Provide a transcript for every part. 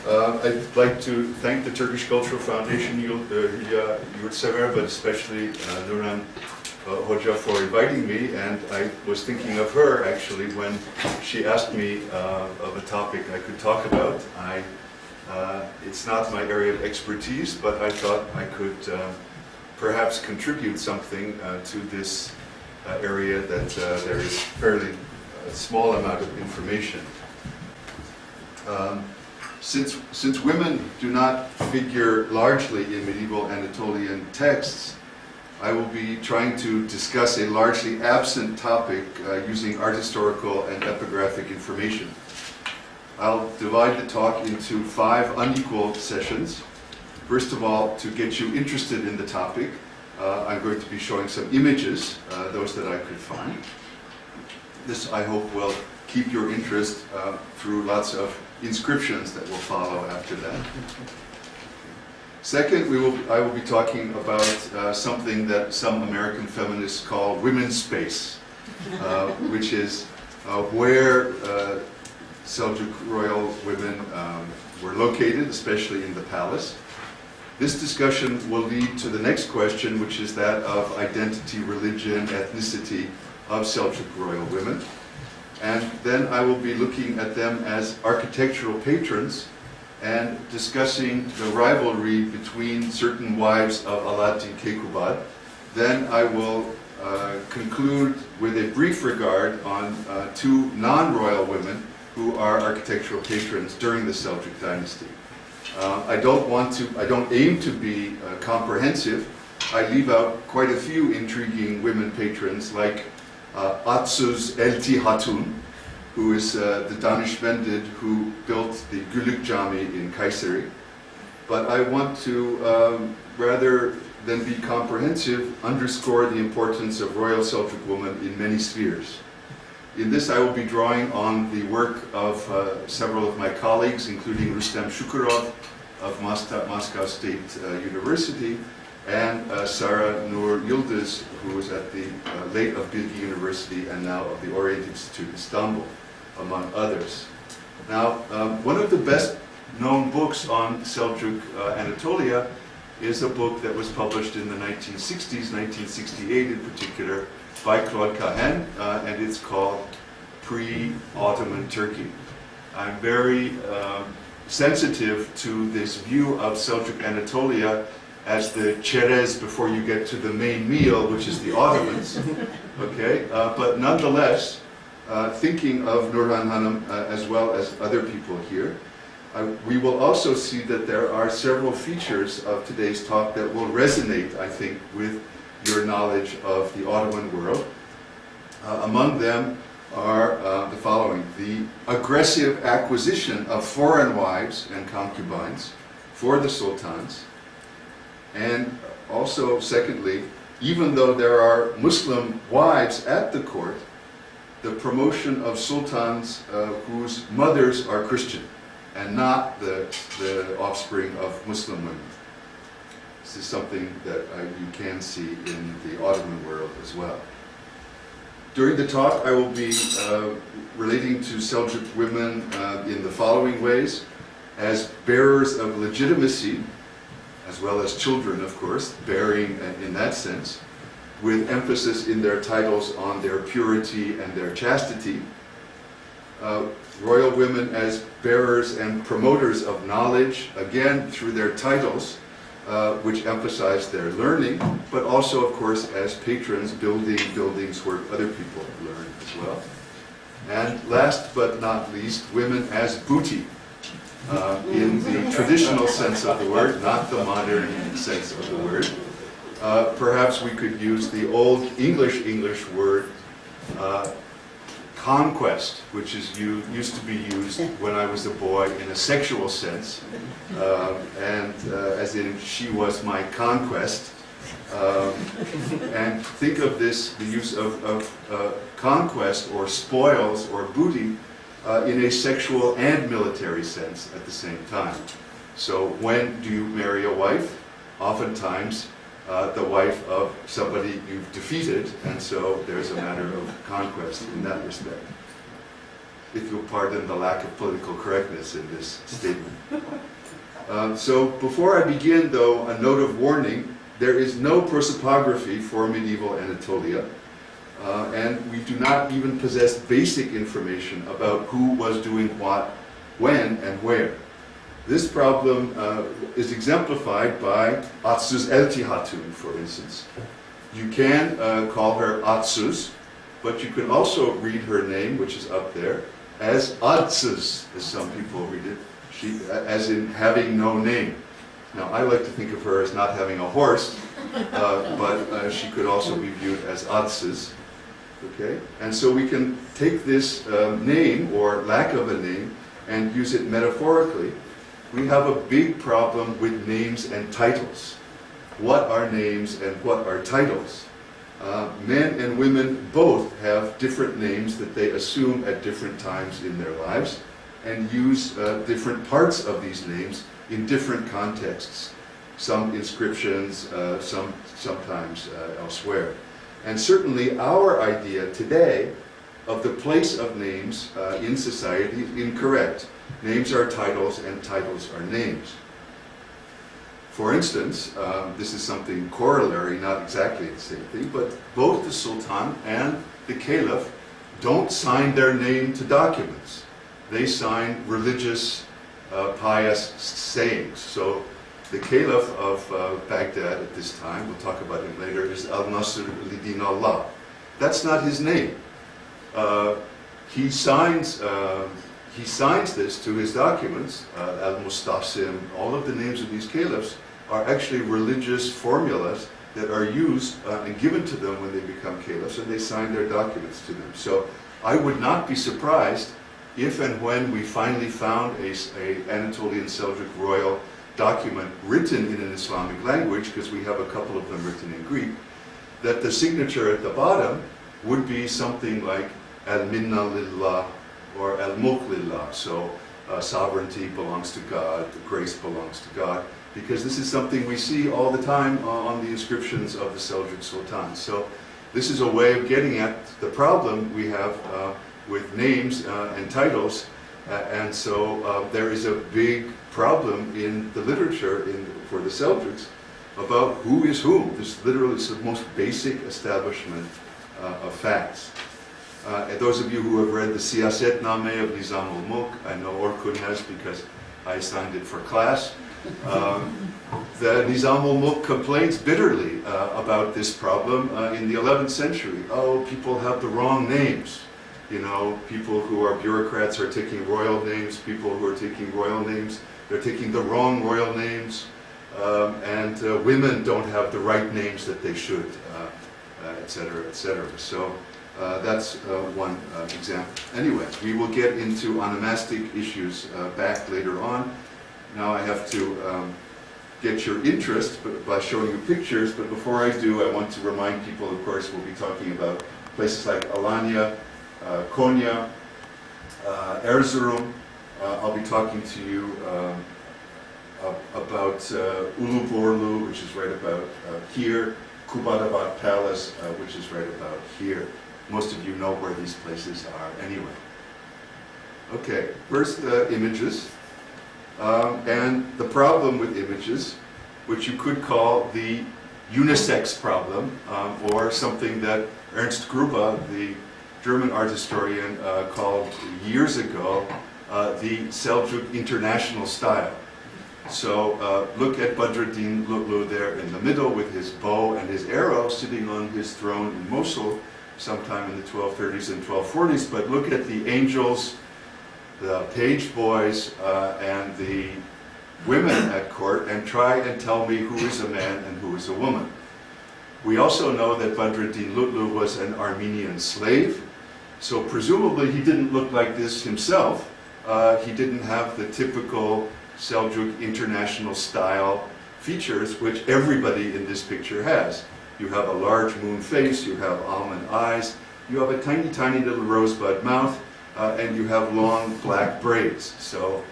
I'd like to thank the Turkish Cultural Foundation, Yurtsever, but especially Nuran Hoca for inviting me, and I was thinking of her actually when she asked me of a topic I could talk about. It's not my area of expertise, but I thought I could perhaps contribute something to this area that there is fairly small amount of information. Since women do not figure largely in medieval Anatolian texts, I will be trying to discuss a largely absent topic using art historical and epigraphic information. I'll divide the talk into 5 unequal sessions. First of all, to get you interested in the topic, I'm going to be showing some images, those that I could find. This, I hope, will keep your interest through lots of inscriptions that will follow after that. Second, I will be talking about something that some American feminists call women's space, which is where Seljuk royal women were located, especially in the palace. This discussion will lead to the next question, which is that of identity, religion, ethnicity of Seljuk royal women. And then I will be looking at them as architectural patrons and discussing the rivalry between certain wives of Alaaddin Keykubat. Then I will conclude with a brief regard on 2 non-royal women who are architectural patrons during the Seljuk dynasty. I don't aim to be comprehensive. I leave out quite a few intriguing women patrons like Atsuz Elti Hatun, who is the Danishmendid who built the Gülük Cami in Kayseri. But I want to, rather than be comprehensive, underscore the importance of royal Seljuk women in many spheres. In this, I will be drawing on the work of several of my colleagues, including Rustem Shukurov of Moscow State University, and Sara Nur Yildiz, who was at the late of Bilgi University and now of the Orient Institute Istanbul, among others. Now, one of the best known books on Seljuk Anatolia is a book that was published in the 1960s, 1968 in particular, by Claude Cahen, and it's called Pre-Ottoman Turkey. I'm very sensitive to this view of Seljuk Anatolia as the cherez before you get to the main meal, which is the Ottomans. Okay, but nonetheless, thinking of Nurhan Hanım as well as other people here, we will also see that there are several features of today's talk that will resonate, I think, with your knowledge of the Ottoman world. Among them are the following: the aggressive acquisition of foreign wives and concubines for the sultans, and also, secondly, even though there are Muslim wives at the court, the promotion of sultans whose mothers are Christian and not the offspring of Muslim women. This is something that you can see in the Ottoman world as well. During the talk, I will be relating to Seljuk women in the following ways: as bearers of legitimacy, as well as children, of course, bearing in that sense, with emphasis in their titles on their purity and their chastity. Royal women as bearers and promoters of knowledge, again through their titles, which emphasize their learning, but also, of course, as patrons building buildings where other people learn as well. And last but not least, women as booty, in the traditional sense of the word, not the modern sense of the word. Perhaps we could use the old English word conquest, which used to be used when I was a boy in a sexual sense, and as in she was my conquest. And think of this, the use of conquest or spoils or booty in a sexual and military sense at the same time. So when do you marry a wife? Oftentimes the wife of somebody you've defeated, and so there's a matter of conquest in that respect. if you'll pardon the lack of political correctness in this statement. So before I begin, though, a note of warning: there is no prosopography for medieval Anatolia, and we do not even possess basic information about who was doing what, when, and where. This problem is exemplified by Atsuz Elti Hatun, for instance. You can call her Atsuz, but you can also read her name, which is up there, as Atsuz, as some people read it, as in having no name. Now, I like to think of her as not having a horse, but she could also be viewed as Atsuz. Okay? And so we can take this name, or lack of a name, and use it metaphorically. We have a big problem with names and titles. What are names and what are titles? Men and women both have different names that they assume at different times in their lives, and use different parts of these names in different contexts. Some inscriptions, sometimes elsewhere. And certainly our idea today of the place of names in society is incorrect. Names are titles and titles are names. For instance, this is something corollary, not exactly the same thing, but both the Sultan and the Caliph don't sign their name to documents. They sign religious, pious sayings. So the Caliph of Baghdad at this time, we'll talk about him later, is Al-Nasr Lidin Allah. That's not his name. He signs this to his documents, Al-Mustasim. All of the names of these caliphs are actually religious formulas that are used and given to them when they become caliphs, and they sign their documents to them. So I would not be surprised if and when we finally found a Anatolian Seljuk royal document written in an Islamic language, because we have a couple of them written in Greek, that the signature at the bottom would be something like Al-Minna Lillah or Al-Mulk Lillah. So sovereignty belongs to God, the grace belongs to God, because this is something we see all the time on the inscriptions of the Seljuk Sultans. So this is a way of getting at the problem we have with names and titles, and so there is a big problem in the literature for the Seljuks about who is whom. This literally is the most basic establishment of facts. Those of you who have read the Siyasetname of Nizam al-Mulk, I know Orkun has because I signed it for class. The Nizam al-Mulk complains bitterly about this problem in the 11th century. Oh, people have the wrong names. You know, people who are bureaucrats are taking royal names, people who are taking royal names, they're taking the wrong royal names, and women don't have the right names that they should, etc., etc. So that's one example. Anyway, we will get into onomastic issues back later on. Now I have to get your interest by showing you pictures, but before I do, I want to remind people, of course, we'll be talking about places like Alanya, Konya, Erzurum. I'll be talking to you about Uluborlu, which is right about here, Kubadabad Palace, which is right about here. Most of you know where these places are anyway. Okay, first images. And the problem with images, which you could call the unisex problem, or something that Ernst Gruber, the German art historian, called years ago the Seljuk international style. So look at Badruddin Lutlu there in the middle with his bow and his arrow sitting on his throne in Mosul sometime in the 1230s and 1240s, but look at the angels, the page boys, and the women at court, and try and tell me who is a man and who is a woman. We also know that Badruddin Lutlu was an Armenian slave, so presumably he didn't look like this himself. He didn't have the typical Seljuk international style features which everybody in this picture has. You have a large moon face, you have almond eyes, you have a tiny, tiny little rosebud mouth, and you have long black braids. So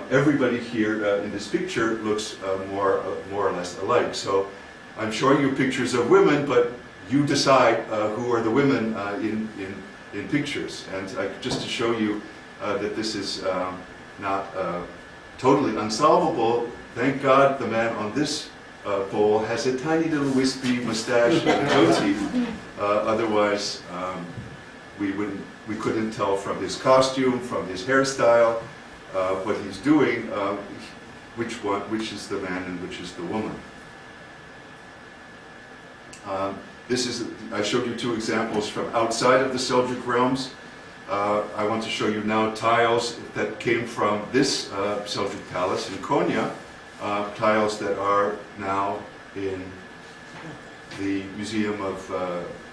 everybody here in this picture looks more or less alike. So I'm showing you pictures of women, but you decide who are the women in in pictures. And just to show you that this is not totally unsolvable, thank God the man on this bowl has a tiny little wispy mustache and a goatee. Otherwise, we couldn't tell from his costume, from his hairstyle, what he's doing, which is the man and which is the woman. I showed you two examples from outside of the Seljuk realms. I want to show you now tiles that came from this Seljuk palace in Konya, tiles that are now in the Museum of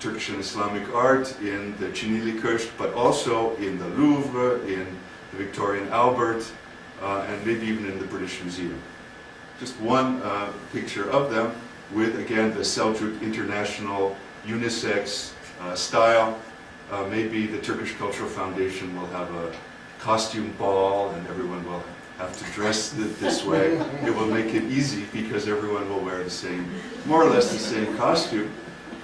Turkish and Islamic Art, in the Çinili Köşk, but also in the Louvre, in the Victorian Albert, and maybe even in the British Museum. Just one picture of them with, again, the Seljuk International unisex style. Maybe the Turkish Cultural Foundation will have a costume ball and everyone will have to dress this way. It will make it easy because everyone will wear the same, more or less the same costume,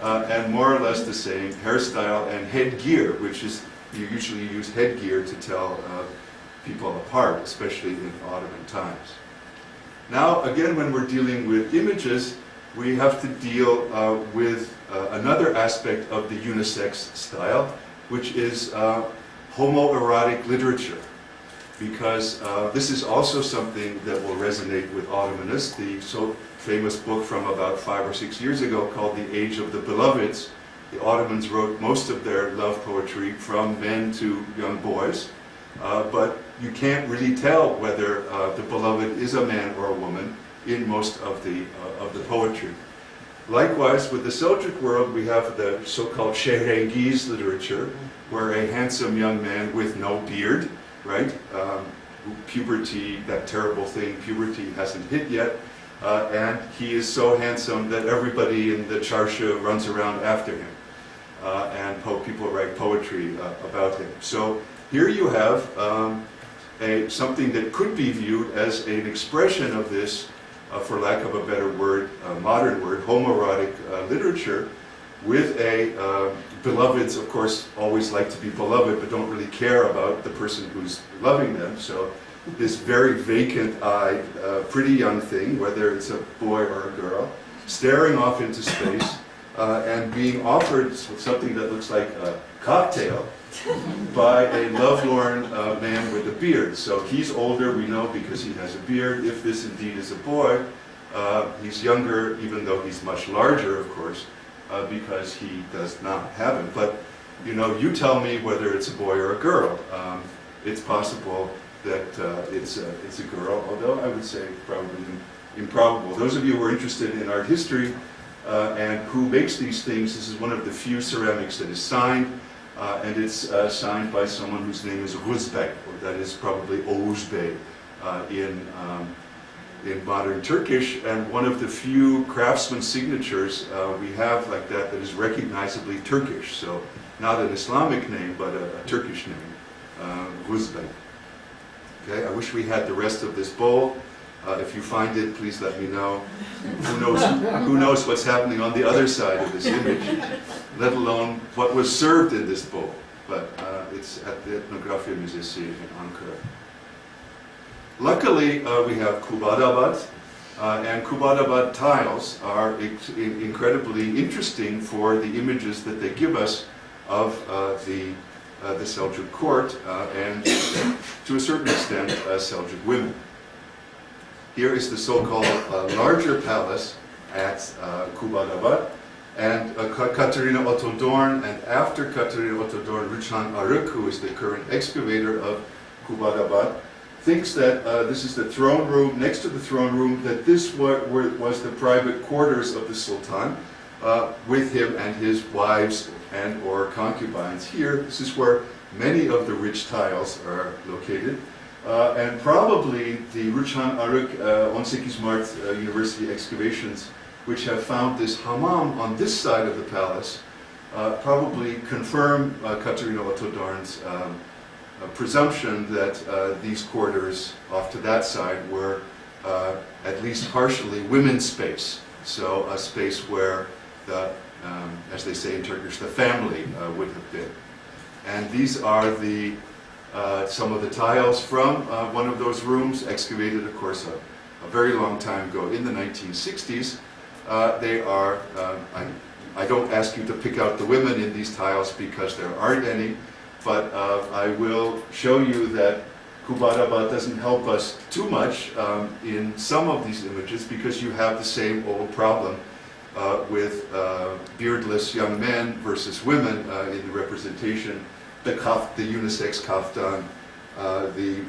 and more or less the same hairstyle and headgear, which is, you usually use headgear to tell people apart, especially in Ottoman times. Now, again, when we're dealing with images, we have to deal with another aspect of the unisex style, which is homoerotic literature. Because this is also something that will resonate with Ottomanists. The so famous book from about 5 or 6 years ago called The Age of the Beloveds. The Ottomans wrote most of their love poetry from men to young boys, but you can't really tell whether the beloved is a man or a woman in most of the poetry. Likewise, with the Seljuk world, we have the so-called Şehrengiz literature, where a handsome young man with no beard, right? Puberty, that terrible thing, puberty hasn't hit yet, and he is so handsome that everybody in the Çarşı runs around after him, and people write poetry about him. So here you have something that could be viewed as an expression of this, for lack of a better word, modern word, homoerotic literature, with beloveds, of course, always like to be beloved, but don't really care about the person who's loving them. So this very vacant-eyed, pretty young thing, whether it's a boy or a girl, staring off into space and being offered something that looks like a cocktail by a lovelorn man with a beard. So he's older, we know, because he has a beard. If this indeed is a boy, he's younger, even though he's much larger, of course, because he does not have it. But, you know, you tell me whether it's a boy or a girl. It's possible that it's a girl, although I would say probably improbable. Those of you who are interested in art history and who makes these things, this is one of the few ceramics that is signed. And it's signed by someone whose name is Ruzbek, or that is probably Oğuz Bey in modern Turkish, and one of the few craftsman signatures we have like that is recognizably Turkish. So not an Islamic name, but a Turkish name, Ruzbek. Okay, I wish we had the rest of this bowl. If you find it, please let me know. Who knows what's happening on the other side of this image, let alone what was served in this bowl. But it's at the Ethnografya Müzesi in Ankara. Luckily, we have Kubadabad, and Kubadabad tiles are incredibly interesting for the images that they give us of the Seljuk court and, to a certain extent, Seljuk women. Here is the so-called larger palace at Kubadabad, and Katerina Otodorn, and after Katerina Otodorn, Rüçhan Arık, who is the current excavator of Kubadabad, thinks that this is the throne room, next to the throne room, that this was the private quarters of the Sultan, with him and his wives and or concubines. Here, this is where many of the rich tiles are located. And probably the Rüçhan Arık 18 Mart University excavations, which have found this hammam on this side of the palace, probably confirm Katerina Otodorn's presumption that these quarters off to that side were at least partially women's space. So a space where the, as they say in Turkish, the family would have been. And these are the some of the tiles from one of those rooms, excavated, of course, a very long time ago in the 1960s. They are, I don't ask you to pick out the women in these tiles because there aren't any, but I will show you that Kubadaba doesn't help us too much in some of these images, because you have the same old problem with beardless young men versus women in the representation. The unisex kaftan,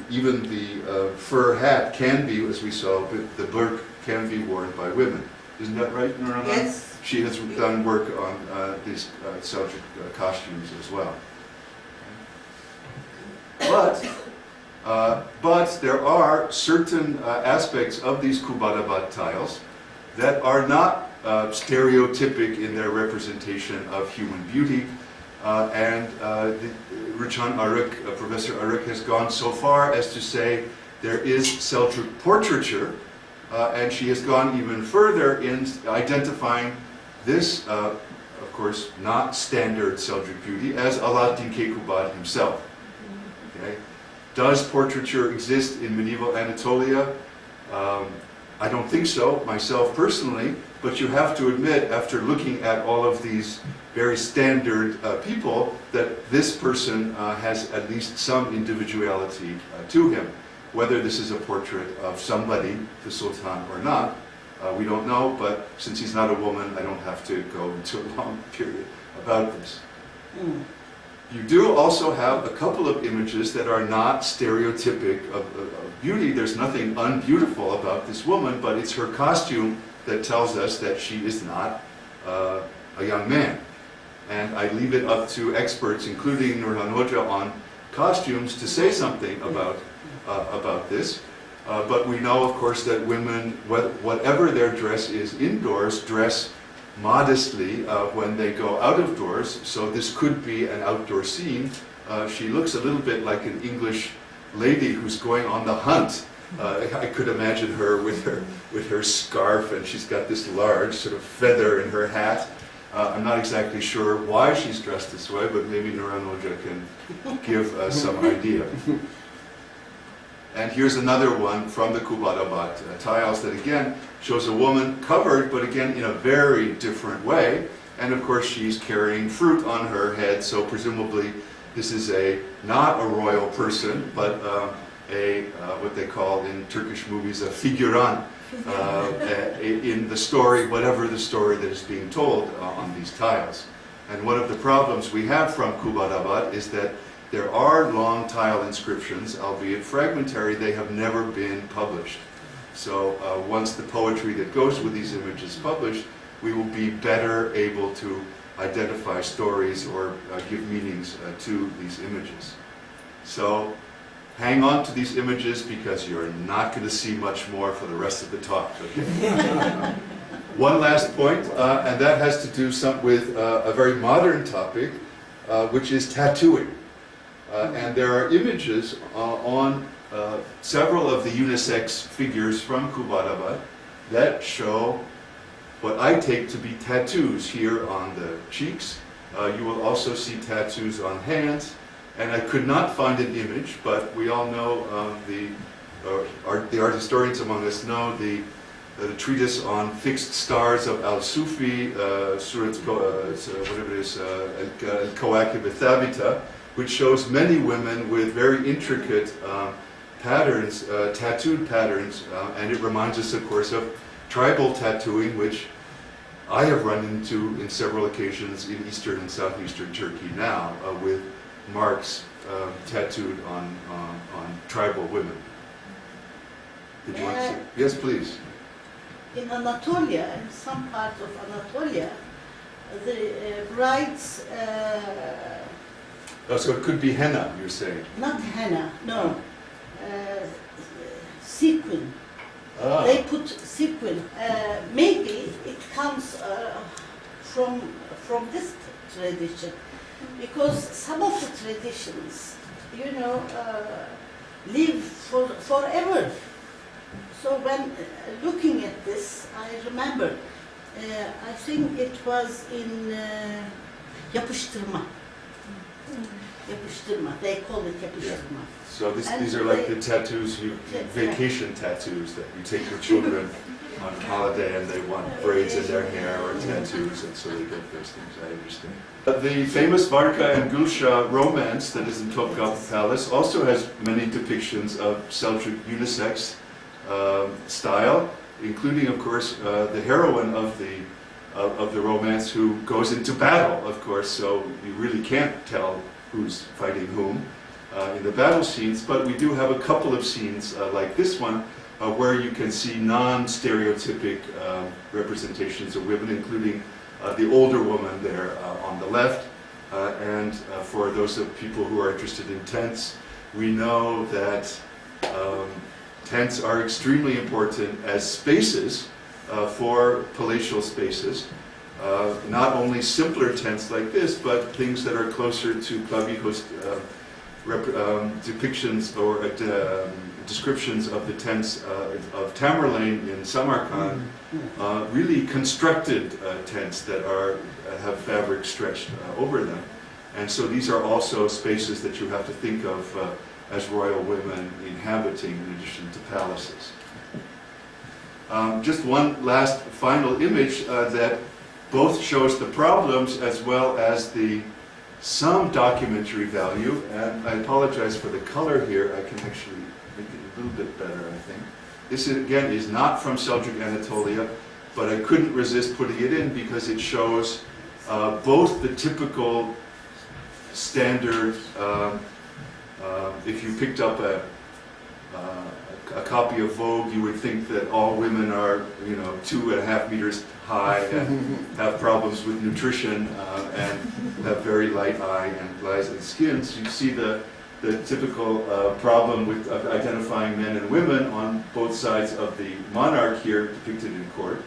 even the fur hat can be, as we saw, but the burq can be worn by women. Isn't that right, Nurana? Yes. She has done work on these Seljuk costumes as well. But there are certain aspects of these Kubadaba tiles that are not stereotypic in their representation of human beauty. Rıçhan Arık, Professor Arık, has gone so far as to say there is Seljuk portraiture, and she has gone even further in identifying this, of course, not standard Seljuk beauty, as Alaaddin Keykubat himself. Okay. Does portraiture exist in medieval Anatolia? I don't think so, myself personally, but you have to admit, after looking at all of these very standard people, that this person has at least some individuality to him. Whether this is a portrait of somebody, the Sultan or not, we don't know, but since he's not a woman, I don't have to go into a long period about this. Mm. You do also have a couple of images that are not stereotypic of beauty. There's nothing unbeautiful about this woman, but it's her costume that tells us that she is not a young man. And I leave it up to experts, including Nurhan Hoca, on costumes to say something about this. But we know, of course, that women, whatever their dress is indoors, dress modestly when they go out of doors. So this could be an outdoor scene. She looks a little bit like an English lady who's going on the hunt. I could imagine her with her scarf, and she's got this large sort of feather in her hat. I'm not exactly sure why she's dressed this way, but maybe Nurhan Hoca can give some idea. And here's another one from the Kubadabat tiles that again shows a woman covered, but again in a very different way. And of course she's carrying fruit on her head, so presumably this is not a royal person, but what they call in Turkish movies a figuran in the story, whatever the story that is being told on these tiles. And one of the problems we have from Kubadabat is that there are long tile inscriptions, albeit fragmentary. They have never been published. So once the poetry that goes with these images is published, we will be better able to identify stories or give meanings to these images. So hang on to these images, because you're not going to see much more for the rest of the talk. Okay? One last point, and that has to do with a very modern topic, which is tattooing. And there are images on several of the unisex figures from Kubadabat that show what I take to be tattoos here on the cheeks. You will also see tattoos on hands. And I could not find an image, but we all know, the art historians among us know the treatise on fixed stars of Al-Sufi, whatever it is, Al-Kawakib al-Thabita, which shows many women with very intricate patterns, tattooed patterns, and it reminds us, of course, of tribal tattooing, which I have run into in several occasions in eastern and southeastern Turkey now, with marks tattooed on tribal women. Did you want to say? Yes, please. In Anatolia, in some parts of Anatolia, the brides... so it could be henna, you're saying? Not henna, no. Sequin. Ah. They put sequin. Maybe it comes from this tradition, because some of the traditions, live forever. So when looking at this, I remember, I think it was in yapıştırma. Yapıştırma. They call it yapıştırma. So these are like the tattoos, vacation tattoos that you take your children on holiday and they want braids in their hair or tattoos, and so they get those things. I understand. The famous Varka and Gülşah romance that is in Topkapı Palace also has many depictions of Seljuk unisex style, including, of course, the heroine of the romance who goes into battle, of course, so you really can't tell who's fighting whom in the battle scenes, but we do have a couple of scenes like this one where you can see non-stereotypic representations of women, including the older woman there on the left. And for those of people who are interested in tents, we know that tents are extremely important as spaces for palatial spaces. Not only simpler tents like this, but things that are closer to Clavijo's depictions or descriptions of the tents of Tamerlane in Samarkand, really constructed tents that have fabric stretched over them. And so these are also spaces that you have to think of as royal women inhabiting in addition to palaces. Just one last final image that both shows the problems as well as some documentary value, and I apologize for the color here. I can actually make it a little bit better, I think. This again is not from Seljuk Anatolia, but I couldn't resist putting it in because it shows both the typical standard, if you picked up a copy of Vogue, you would think that all women are, 2.5 meters high and have problems with nutrition and have very light eye and lies and skin. So you see the typical problem with identifying men and women on both sides of the monarch here depicted in court.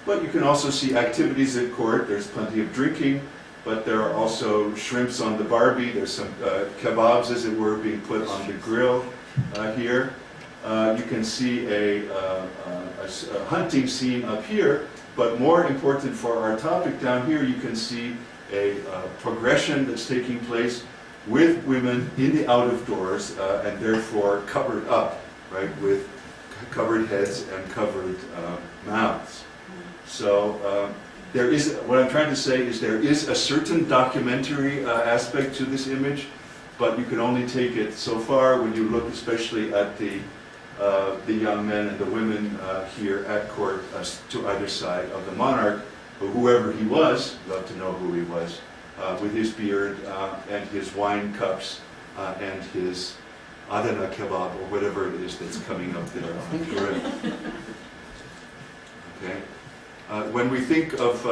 But you can also see activities at court. There's plenty of drinking, but there are also shrimps on the barbie. There's some kebabs, as it were, being put on the grill here. You can see a hunting scene up here, but more important for our topic down here, you can see a progression that's taking place with women in the out of doors and therefore covered up, right, with covered heads and covered mouths. So what I'm trying to say is there is a certain documentary aspect to this image, but you can only take it so far when you look especially at the young men and the women here at court to either side of the monarch, or whoever he was, love to know who he was, with his beard and his wine cups and his Adana kebab, or whatever it is that's coming up there on the grill. Okay. When we think of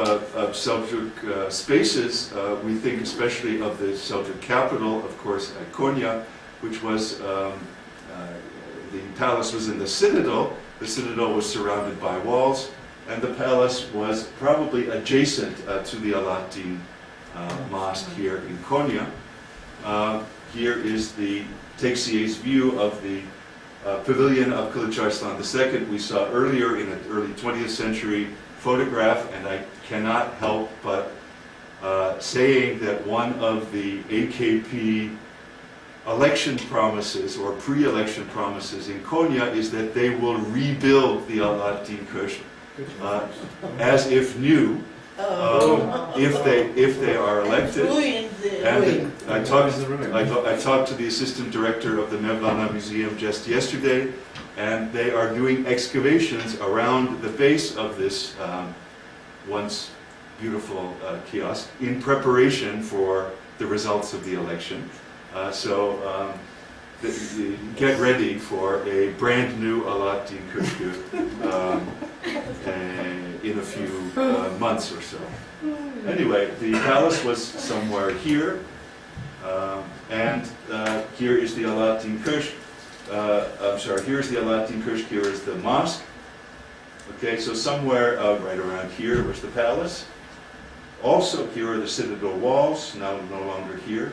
Seljuk spaces, we think especially of the Seljuk capital, of course, Konya, which was the palace was in the citadel. The citadel was surrounded by walls, and the palace was probably adjacent to the Alaaddin mosque here in Konya. Here is the Texier's view of the pavilion of Kılıç Arslan II we saw earlier in an early 20th century photograph, and I cannot help but saying that one of the AKP election promises or pre-election promises in Konya is that they will rebuild the Alaaddin Köşk as if new if they are elected. And I talked to the assistant director of the Mevlana Museum just yesterday, and they are doing excavations around the base of this once beautiful kiosk in preparation for the results of the election. So get ready for a brand new Alaaddin Köşkü in a few months or so. Anyway, the palace was somewhere here, and here is the Alaaddin Köşk. I'm sorry, here's the Alaaddin Köşk, here is the mosque. Okay, so somewhere right around here was the palace. Also, here are the citadel walls, now no longer here.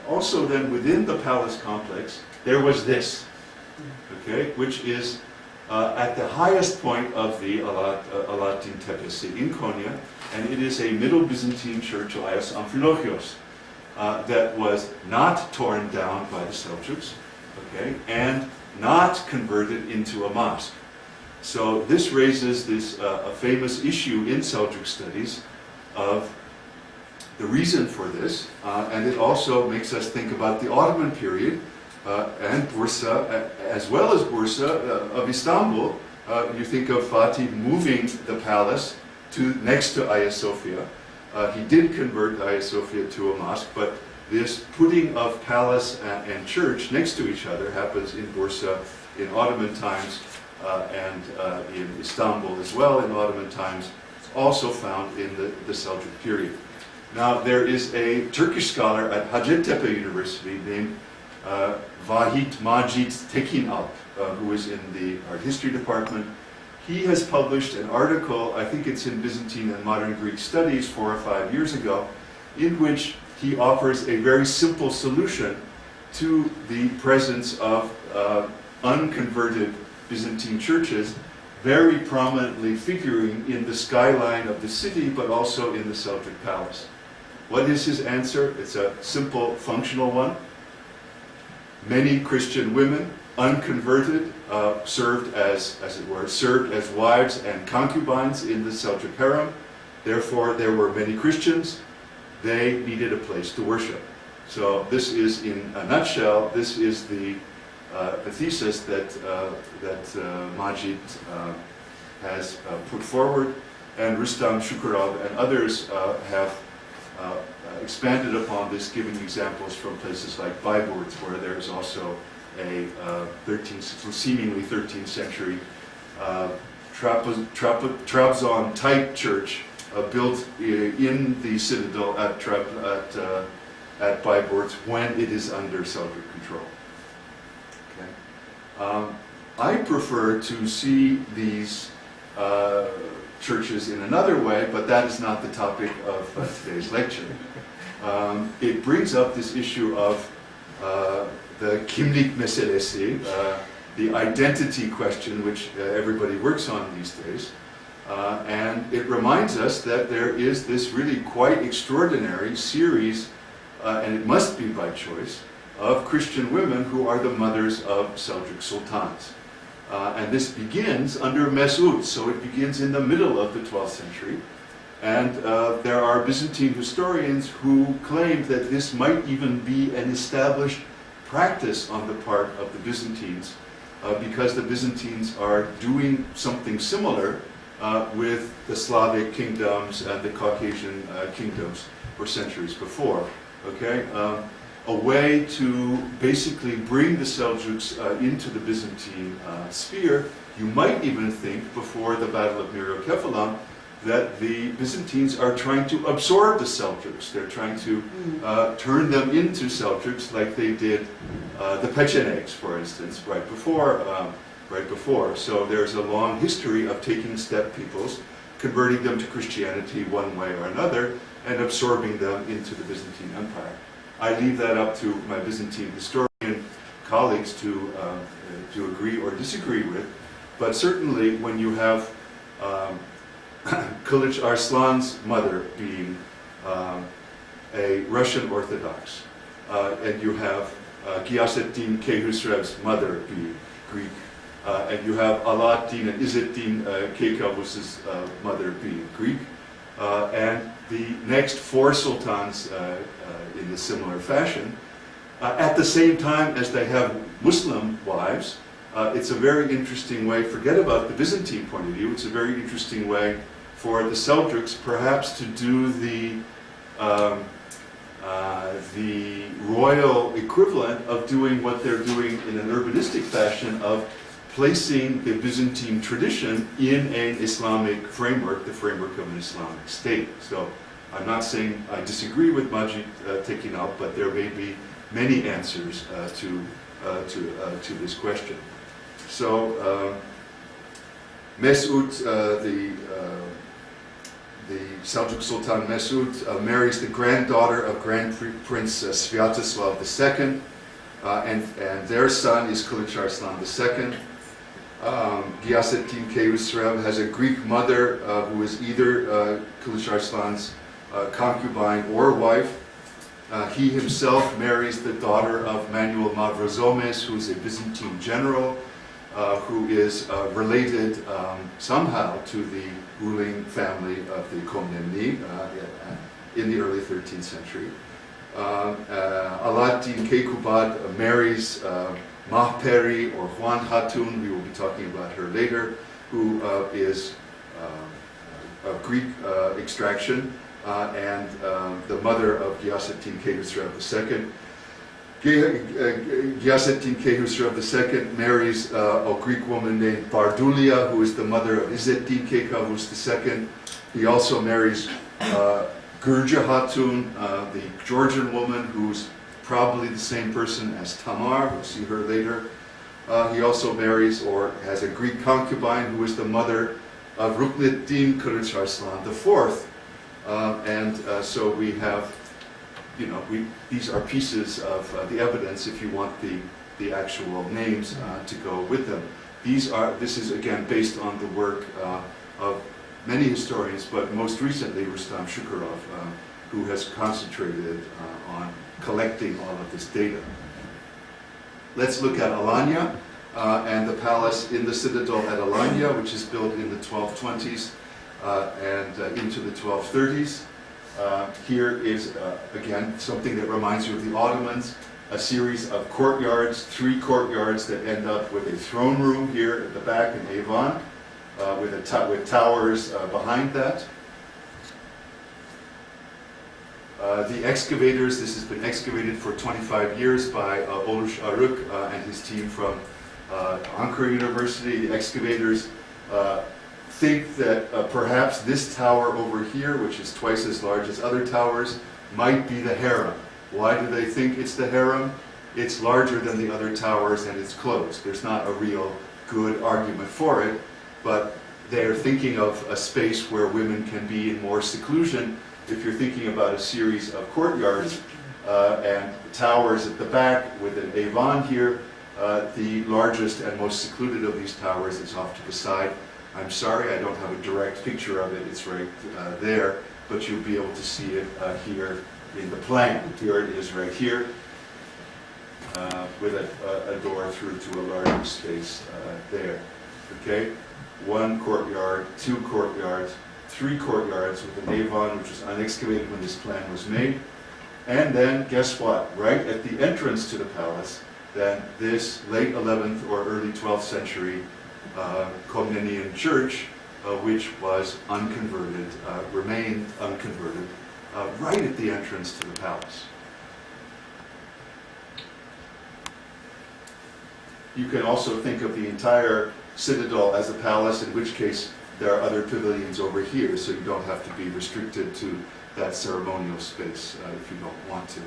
Also then within the palace complex, there was this, okay, which is at the highest point of the Alaaddin Tepesi in Konya, and it is a Middle Byzantine church, Ayas Amfilochios. that was not torn down by the Seljuks, okay, and not converted into a mosque. So this raises this a famous issue in Seljuk studies of the reason for this, and it also makes us think about the Ottoman period and Bursa, as well as Bursa of Istanbul. You think of Fatih moving the palace next to Hagia Sophia. He did convert Hagia Sophia to a mosque, but this putting of palace and church next to each other happens in Bursa in Ottoman times and in Istanbul as well in Ottoman times. It's also found in the Seljuk period. Now there is a Turkish scholar at Hacettepe University named Vahit Macit Tekinalp, who is in the art history department. He has published an article, I think it's in Byzantine and Modern Greek Studies 4 or 5 years ago, in which he offers a very simple solution to the presence of unconverted Byzantine churches very prominently figuring in the skyline of the city, but also in the Seljuk palace. What is his answer? It's a simple, functional one. Many Christian women, unconverted, served as it were, served as wives and concubines in the Seljuk harem. Therefore, there were many Christians. They needed a place to worship. So this is, in a nutshell, this is the thesis that Macit has put forward, and Rustam Shukurov and others have expanded upon this, giving examples from places like Bayburt, where there's also a seemingly 13th century Trabzon-type church built in the citadel at Bayburt when it is under Seljuk control. Okay. I prefer to see these churches in another way, but that is not the topic of today's lecture. It brings up this issue of the kimlik meselesi, the identity question, which everybody works on these days. And it reminds us that there is this really quite extraordinary series, and it must be by choice, of Christian women who are the mothers of Seljuk sultans. And this begins under Mesud, so it begins in the middle of the 12th century. And there are Byzantine historians who claim that this might even be an established practice on the part of the Byzantines, because the Byzantines are doing something similar with the Slavic kingdoms and the Caucasian kingdoms for centuries before. Okay? A way to basically bring the Seljuks into the Byzantine sphere. You might even think, before the Battle of Myriokephalon, that the Byzantines are trying to absorb the Seljuks. They're trying to turn them into Seljuks, like they did the Pechenegs, for instance, right before. So there's a long history of taking steppe peoples, converting them to Christianity one way or another, and absorbing them into the Byzantine Empire. I leave that up to my Byzantine historian colleagues to agree or disagree with, but certainly when you have Kılıç Arslan's mother being a Russian Orthodox, and you have Gıyasettin Keyhüsrev's mother being Greek, and you have Alaaddin and İzzettin Keykavus's mother being Greek, and the next 4 sultans in a similar fashion, at the same time as they have Muslim wives. It's a very interesting way, forget about the Byzantine point of view, it's a very interesting way for the Seljuks perhaps to do the royal equivalent of doing what they're doing in an urbanistic fashion of placing the Byzantine tradition in an Islamic framework, the framework of an Islamic state. So I'm not saying I disagree with Macit Tekinalp, but there may be many answers to this question. So Mesud, the Seljuk Sultan Mesud, marries the granddaughter of Grand Prince Sviatoslav II, and their son is Kılıç Arslan II. Gıyasettin Keyhüsrev has a Greek mother who is either Kılıç Arslan's concubine or wife. He himself marries the daughter of Manuel Mavrozomes, who's a Byzantine general, who is related somehow to the ruling family of the Komneni in the early 13th century. Alaaddin Keykubat marries Mahperi or Juan Hatun, we will be talking about her later, who is of Greek extraction and the mother of Ghiyasettin Khusrav II. Ghiyasettin Khusrav II marries a Greek woman named Bardulia, who is the mother of Izzeddin Keykubat II. He also marries Gurja Hatun, the Georgian woman, who's probably the same person as Tamar, we'll see her later. He also marries or has a Greek concubine who is the mother of Rukneddin Kılıç Arslan IV. So we have, these are pieces of the evidence if you want the actual names to go with them. This is again based on the work of many historians, but most recently Rustam Shukurov, who has concentrated on collecting all of this data. Let's look at Alanya and the palace in the citadel at Alanya, which is built in the 1220s and into the 1230s. Here is, again, something that reminds you of the Ottomans, a series of courtyards, 3 courtyards that end up with a throne room here at the back in Avon, with towers behind that. The excavators, this has been excavated for 25 years by Oluş Arık and his team from Ankara University. The excavators think that perhaps this tower over here, which is twice as large as other towers, might be the harem. Why do they think it's the harem? It's larger than the other towers and it's closed. There's not a real good argument for it, but they're thinking of a space where women can be in more seclusion. If you're thinking about a series of courtyards and towers at the back with an Avon here, the largest and most secluded of these towers is off to the side. I'm sorry, I don't have a direct picture of it. It's right there, but you'll be able to see it here in the plan. Here it is right here, with a door through to a larger space there. Okay, 1 courtyard, 2 courtyards, 3 courtyards with an Avon, which was unexcavated when this plan was made. And then, guess what? Right at the entrance to the palace, then this late 11th or early 12th century Komnenian church, which was unconverted, remained unconverted, right at the entrance to the palace. You can also think of the entire citadel as a palace, in which case there are other pavilions over here, so you don't have to be restricted to that ceremonial space if you don't want to.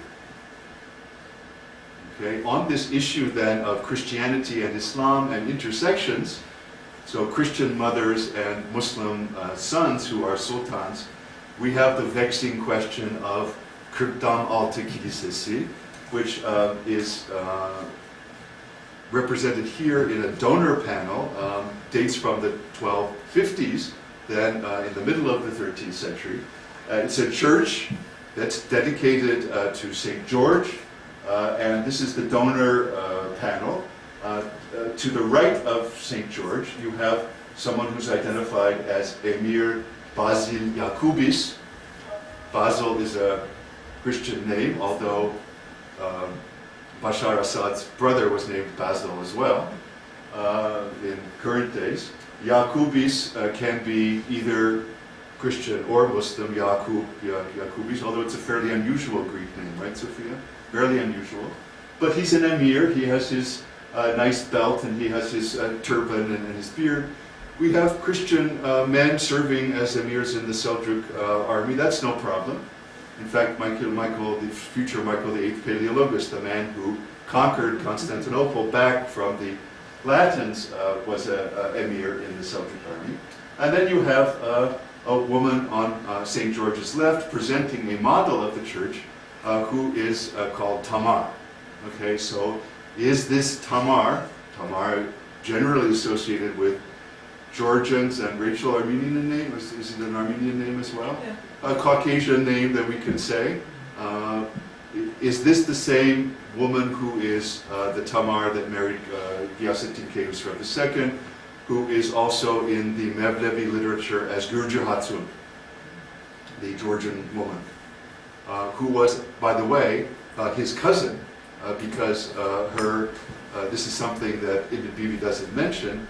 Okay, on this issue then of Christianity and Islam and intersections, so Christian mothers and Muslim sons who are sultans, we have the vexing question of Kırkdam Altı Kilisesi, which is represented here in a donor panel, dates from the 1250s, then in the middle of the 13th century. It's a church that's dedicated to St. George, and this is the donor panel. To the right of St. George, you have someone who's identified as Emir Basil Yakubis. Basil is a Christian name, although Bashar Assad's brother was named Basil as well in current days. Yakubis can be either Christian or Muslim, Yakubis, although it's a fairly unusual Greek name, right, Sophia? Fairly unusual. But he's an emir, he has his nice belt and he has his turban and his beard. We have Christian men serving as emirs in the Seljuk army, that's no problem. In fact, Michael, the future Michael VIII Paleologos, the man who conquered Constantinople back from the Latins, was an emir in the Seljuk army. And then you have a woman on St. George's left presenting a model of the church who is called Tamar. Okay, so is this Tamar generally associated with Georgians and Rachel, Armenian name? Is it an Armenian name as well? Yeah. A Caucasian name that we can say. is this the same woman who is the Tamar that married Ghiyasettin Khusrav II, who is also in the Mevlevi literature as Gurju Hatun, the Georgian woman, who was, by the way, his cousin, because this is something that Ibn Bibi doesn't mention.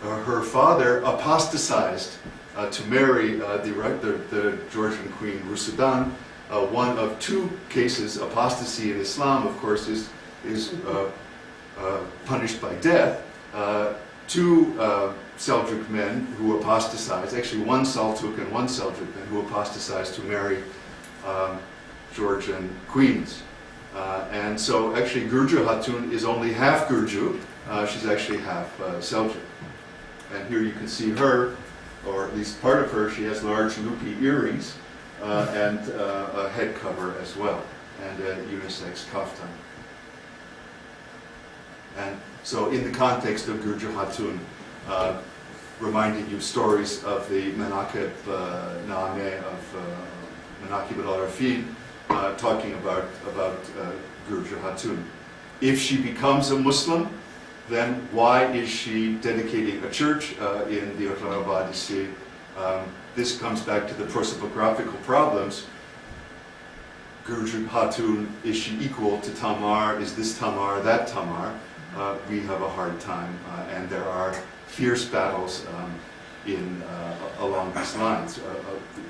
Her father apostatized to marry the Georgian queen Rusudan. One of two cases, apostasy in Islam, of course, is punished by death. Two Seljuk men who apostatized, actually one Seljuk and one Seljuk man who apostatized to marry Georgian queens. And so actually Gurju Hatun is only half Gurju, she's actually half Seljuk. And here you can see her, or at least part of her. She has large loopy earrings and a head cover as well, and a unisex kaftan. And so in the context of Gurju Hatun, reminding you stories of the Menakeb Naameh of Menakeb al-Arafin, talking about Gurju Hatun. If she becomes a Muslim, then why is she dedicating a church in the Oklahoma Odyssey? This comes back to the prosopographical problems. Gurju Hatun, is she equal to Tamar? Is this Tamar, that Tamar? We have a hard time, and there are fierce battles along these lines.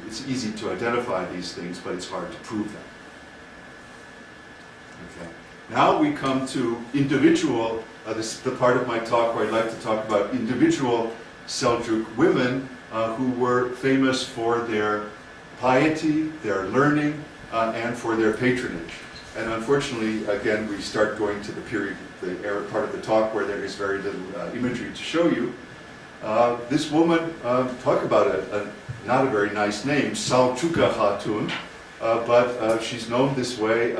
It's easy to identify these things, but it's hard to prove them. Okay. Now we come to individual, this is the part of my talk where I'd like to talk about individual Seljuk women who were famous for their piety, their learning, and for their patronage. And unfortunately, again, we start going to the period, the part of the talk where there is very little imagery to show you. This woman, talk about not a very nice name, Seljuka Hatun, but she's known this way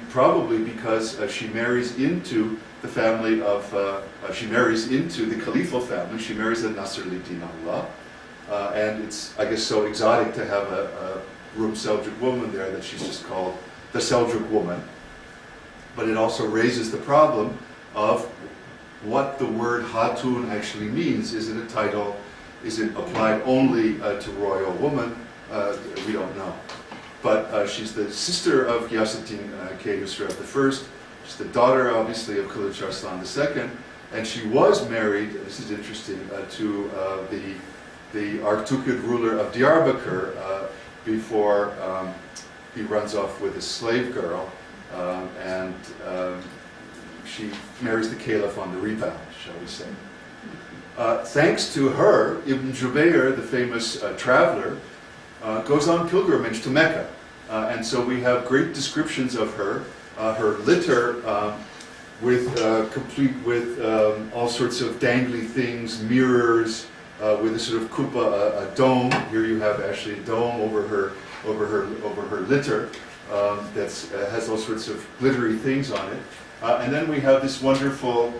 probably because she marries into the family of, she marries into the Caliphal family. She marries a Nasr-Din Allah. And it's, I guess, so exotic to have a Rum Seljuk woman there that she's just called the Seljuk woman. But it also raises the problem of what the word Hatun actually means. Is it a title? Is it applied only to royal woman? We don't know. But she's the sister of Ghiyasettin Khusrav I. She's the daughter, obviously, of Kılıç Arslan II. And she was married, this is interesting, to the Artukid ruler of Diyarbakir before he runs off with a slave girl, and she marries the caliph on the rebound, shall we say. Thanks to her, Ibn Jubayr, the famous traveler, goes on pilgrimage to Mecca. And so we have great descriptions of her litter complete with all sorts of dangly things, mirrors, with a sort of kupa, a dome. Here you have actually a dome over her litter that has all sorts of glittery things on it. And then we have this wonderful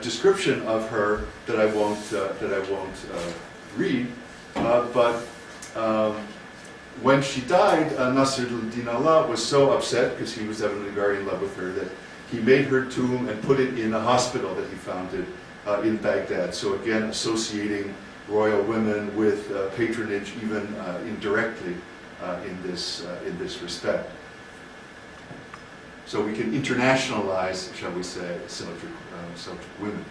description of her that I won't read. But when she died, Nasr-Din Allah was so upset, because he was evidently very in love with her, that he made her tomb and put it in a hospital that he founded in Baghdad. So again, associating royal women with patronage, even indirectly, in this respect. So we can internationalize, shall we say, Seljuk women.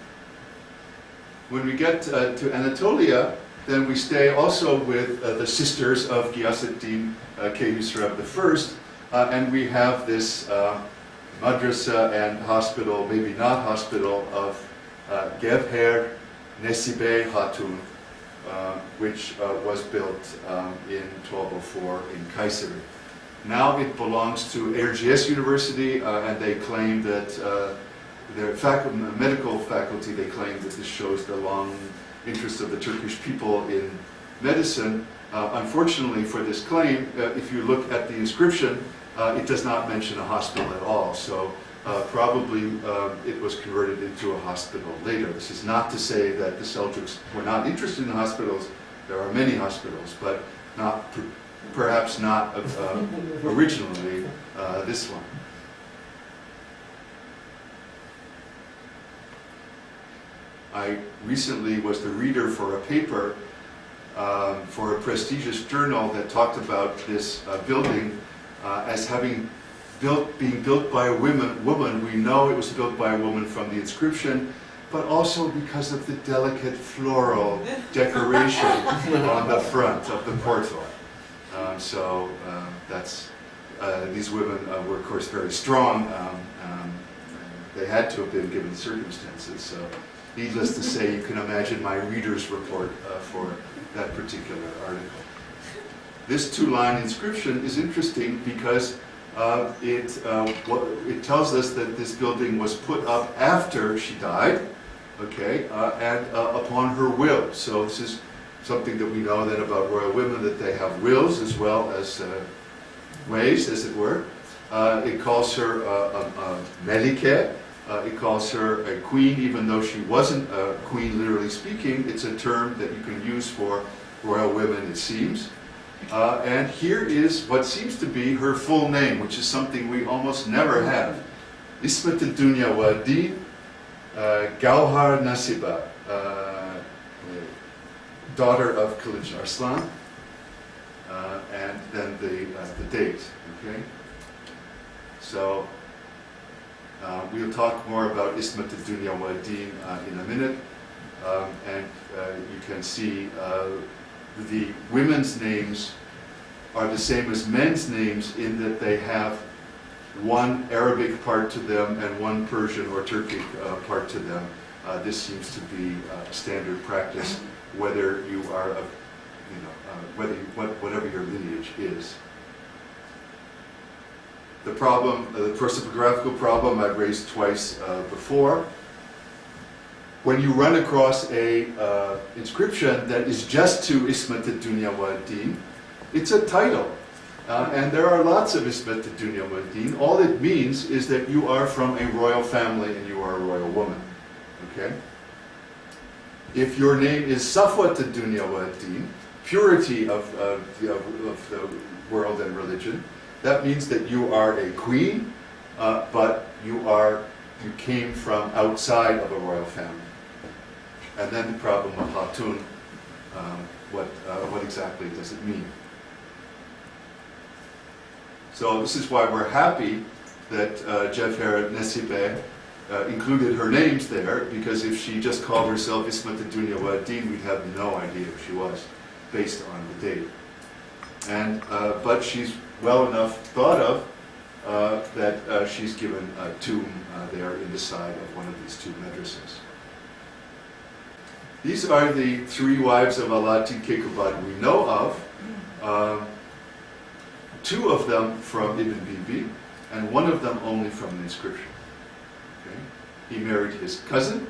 When we get to Anatolia, then we stay also with the sisters of Ghiyasettin Khusrav I, and we have this madrasa and hospital, maybe not hospital, of Gevher Nesibe Hatun, which was built in 1204 in Kayseri. Now it belongs to Erciyes University, and they claim that their medical faculty, they claim that this shows the long interest of the Turkish people in medicine. Unfortunately for this claim, if you look at the inscription, it does not mention a hospital at all. So probably it was converted into a hospital later. This is not to say that the Seljuks were not interested in hospitals. There are many hospitals, but perhaps not originally this one. I recently was the reader for a paper for a prestigious journal that talked about this building as having being built by a woman. We know it was built by a woman from the inscription, but also because of the delicate floral decoration on the front of the portal. These women were, of course, very strong. They had to have been given the circumstances. So, needless to say, you can imagine my reader's report for that particular article. This two-line inscription is interesting because it tells us that this building was put up after she died, okay, and upon her will. So this is something that we know then about royal women, that they have wills as well as ways, as it were. It calls her a melike. It calls her a queen, even though she wasn't a queen, literally speaking. It's a term that you can use for royal women, it seems. And here is what seems to be her full name, which is something we almost never have. Ismet al-Dunya wa-Din Gauhar Nasiba, daughter of Khalid Arslan, and then the date. Okay, so we'll talk more about Ismet al-Dunya wa-Din in a minute, and you can see the women's names are the same as men's names in that they have one Arabic part to them and one Persian or Turkic part to them. This seems to be standard practice, whether you are, whatever your lineage is. The problem, the prosopographical problem I've raised twice before. When you run across a inscription that is just to Ismet al-Dunya wa-Din, it's a title. And there are lots of Ismet al-Dunya wa-Din. All it means is that you are from a royal family and you are a royal woman. Okay? If your name is Safwat al-Dunya wa-Din, purity of the world and religion, that means that you are a queen, but you came from outside of a royal family. And then the problem of Hatun, what exactly does it mean? So this is why we're happy that Jevher Nesibe included her names there, because if she just called herself Ismet al-Dunya wa-Din, we'd have no idea who she was, based on the date. And but she's well enough thought of that she's given a tomb there in the side of one of these two madrasas. These are the three wives of Alaaddin Keykubat we know of. Two of them from Ibn Bibi, and one of them only from the inscription. Okay? He married his cousin.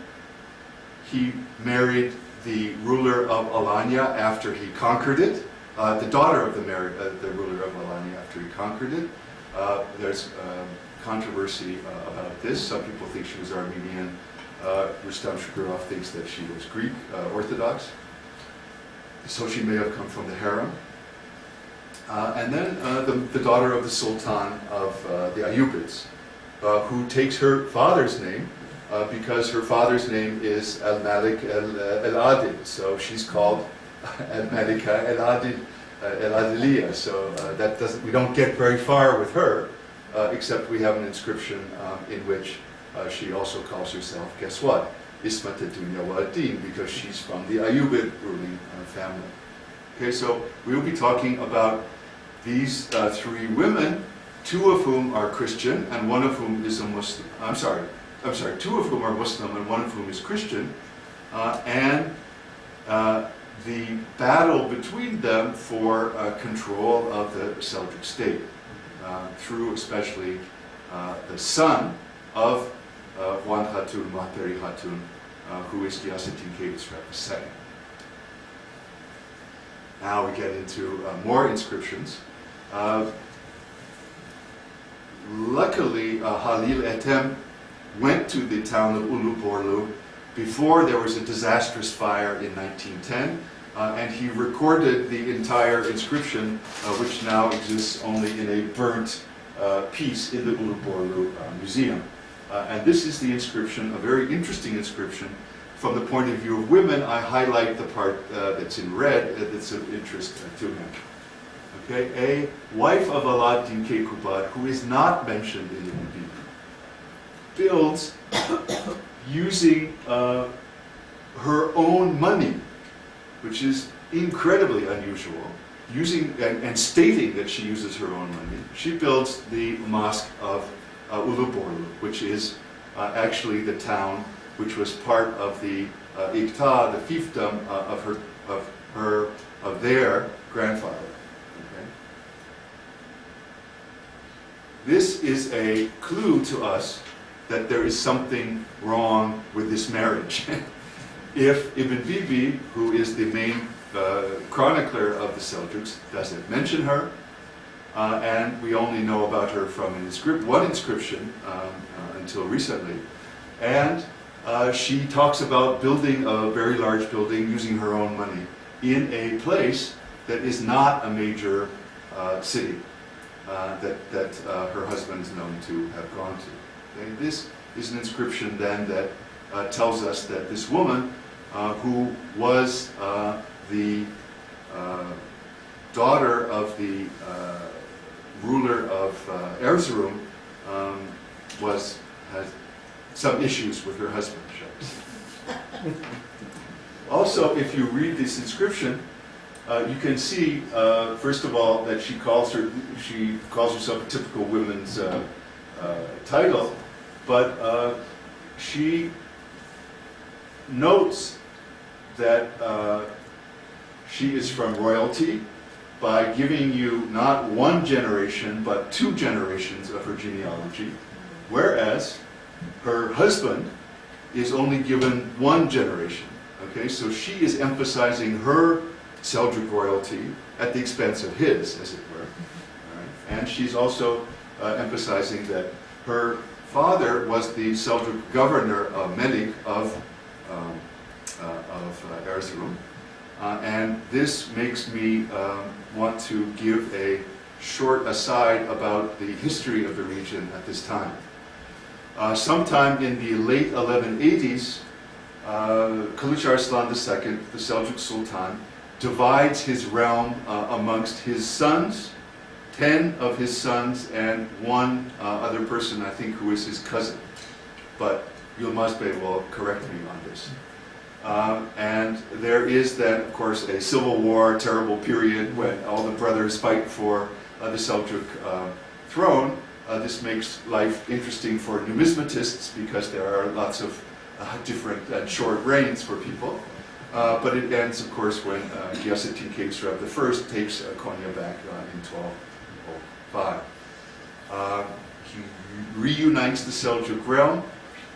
He married the ruler of Alanya after he conquered it. The daughter of the ruler of Alanya after he conquered it. There's controversy about this. Some people think she was Armenian. Rustam Shukurov thinks that she was Greek Orthodox. So she may have come from the harem. And then the daughter of the Sultan of the Ayyubids, who takes her father's name because her father's name is Al-Malik Al-Adil. So she's called Al-Malika Al-Adiliya. So we don't get very far with her, except we have an inscription in which she also calls herself, guess what? Ismet al-Dunya wa-Din, because she's from the Ayyubid ruling family. Okay, so we will be talking about these three women, two of whom are Christian and one of whom is a Muslim. I'm sorry, two of whom are Muslim and one of whom is Christian, and the battle between them for control of the Seljuk state, through especially the son of Wan Hatun, Mahteri Hatun, who is Ghiyasettin Khedisraf II. Now we get into more inscriptions. Luckily, Halil Ethem went to the town of Uluborlu before there was a disastrous fire in 1910. and he recorded the entire inscription, which now exists only in a burnt piece in the Uluborlu Museum. And this is the inscription, a very interesting inscription. From the point of view of women, I highlight the part that's in red that's of interest to him. Okay, a wife of Alaaddin Keykubat, who is not mentioned in Ibn Bibi, builds using her own money, which is incredibly unusual, using and stating that she uses her own money. She builds the mosque of Uluborlu, which is actually the town which was part of the Iqta, the fiefdom of their grandfather. Okay? This is a clue to us that there is something wrong with this marriage. If Ibn Bibi, who is the main chronicler of the Seljuks, doesn't mention her, and we only know about her from one inscription until recently, and she talks about building a very large building using her own money in a place that is not a major city that her husband is known to have gone to. Okay? This is an inscription then that tells us that this woman, who was the daughter of the ruler of Erzurum, had some issues with her husband. Also, if you read this inscription, you can see, first of all, that she calls herself a typical women's title, but she notes that she is from royalty by giving you not one generation, but 2 generations of her genealogy, whereas her husband is only given 1 generation. Okay, so she is emphasizing her Seljuk royalty at the expense of his, as it were. All right? And she's also emphasizing that her father was the Seljuk governor, Melik of Erzurum. And this makes me want to give a short aside about the history of the region at this time. Sometime in the late 1180s, Kılıç Arslan II, the Seljuk Sultan, divides his realm amongst his sons, 10 of his sons, and 1 other person, I think, who is his cousin. But Yılmaz Bey will correct me on this. And there is then, of course, a civil war, terrible period when all the brothers fight for the Seljuk throne. This makes life interesting for numismatists because there are lots of different and short reigns for people. But it ends, of course, when Ghiyasettin Khosrow I takes Konya back in 1205. He reunites the Seljuk realm,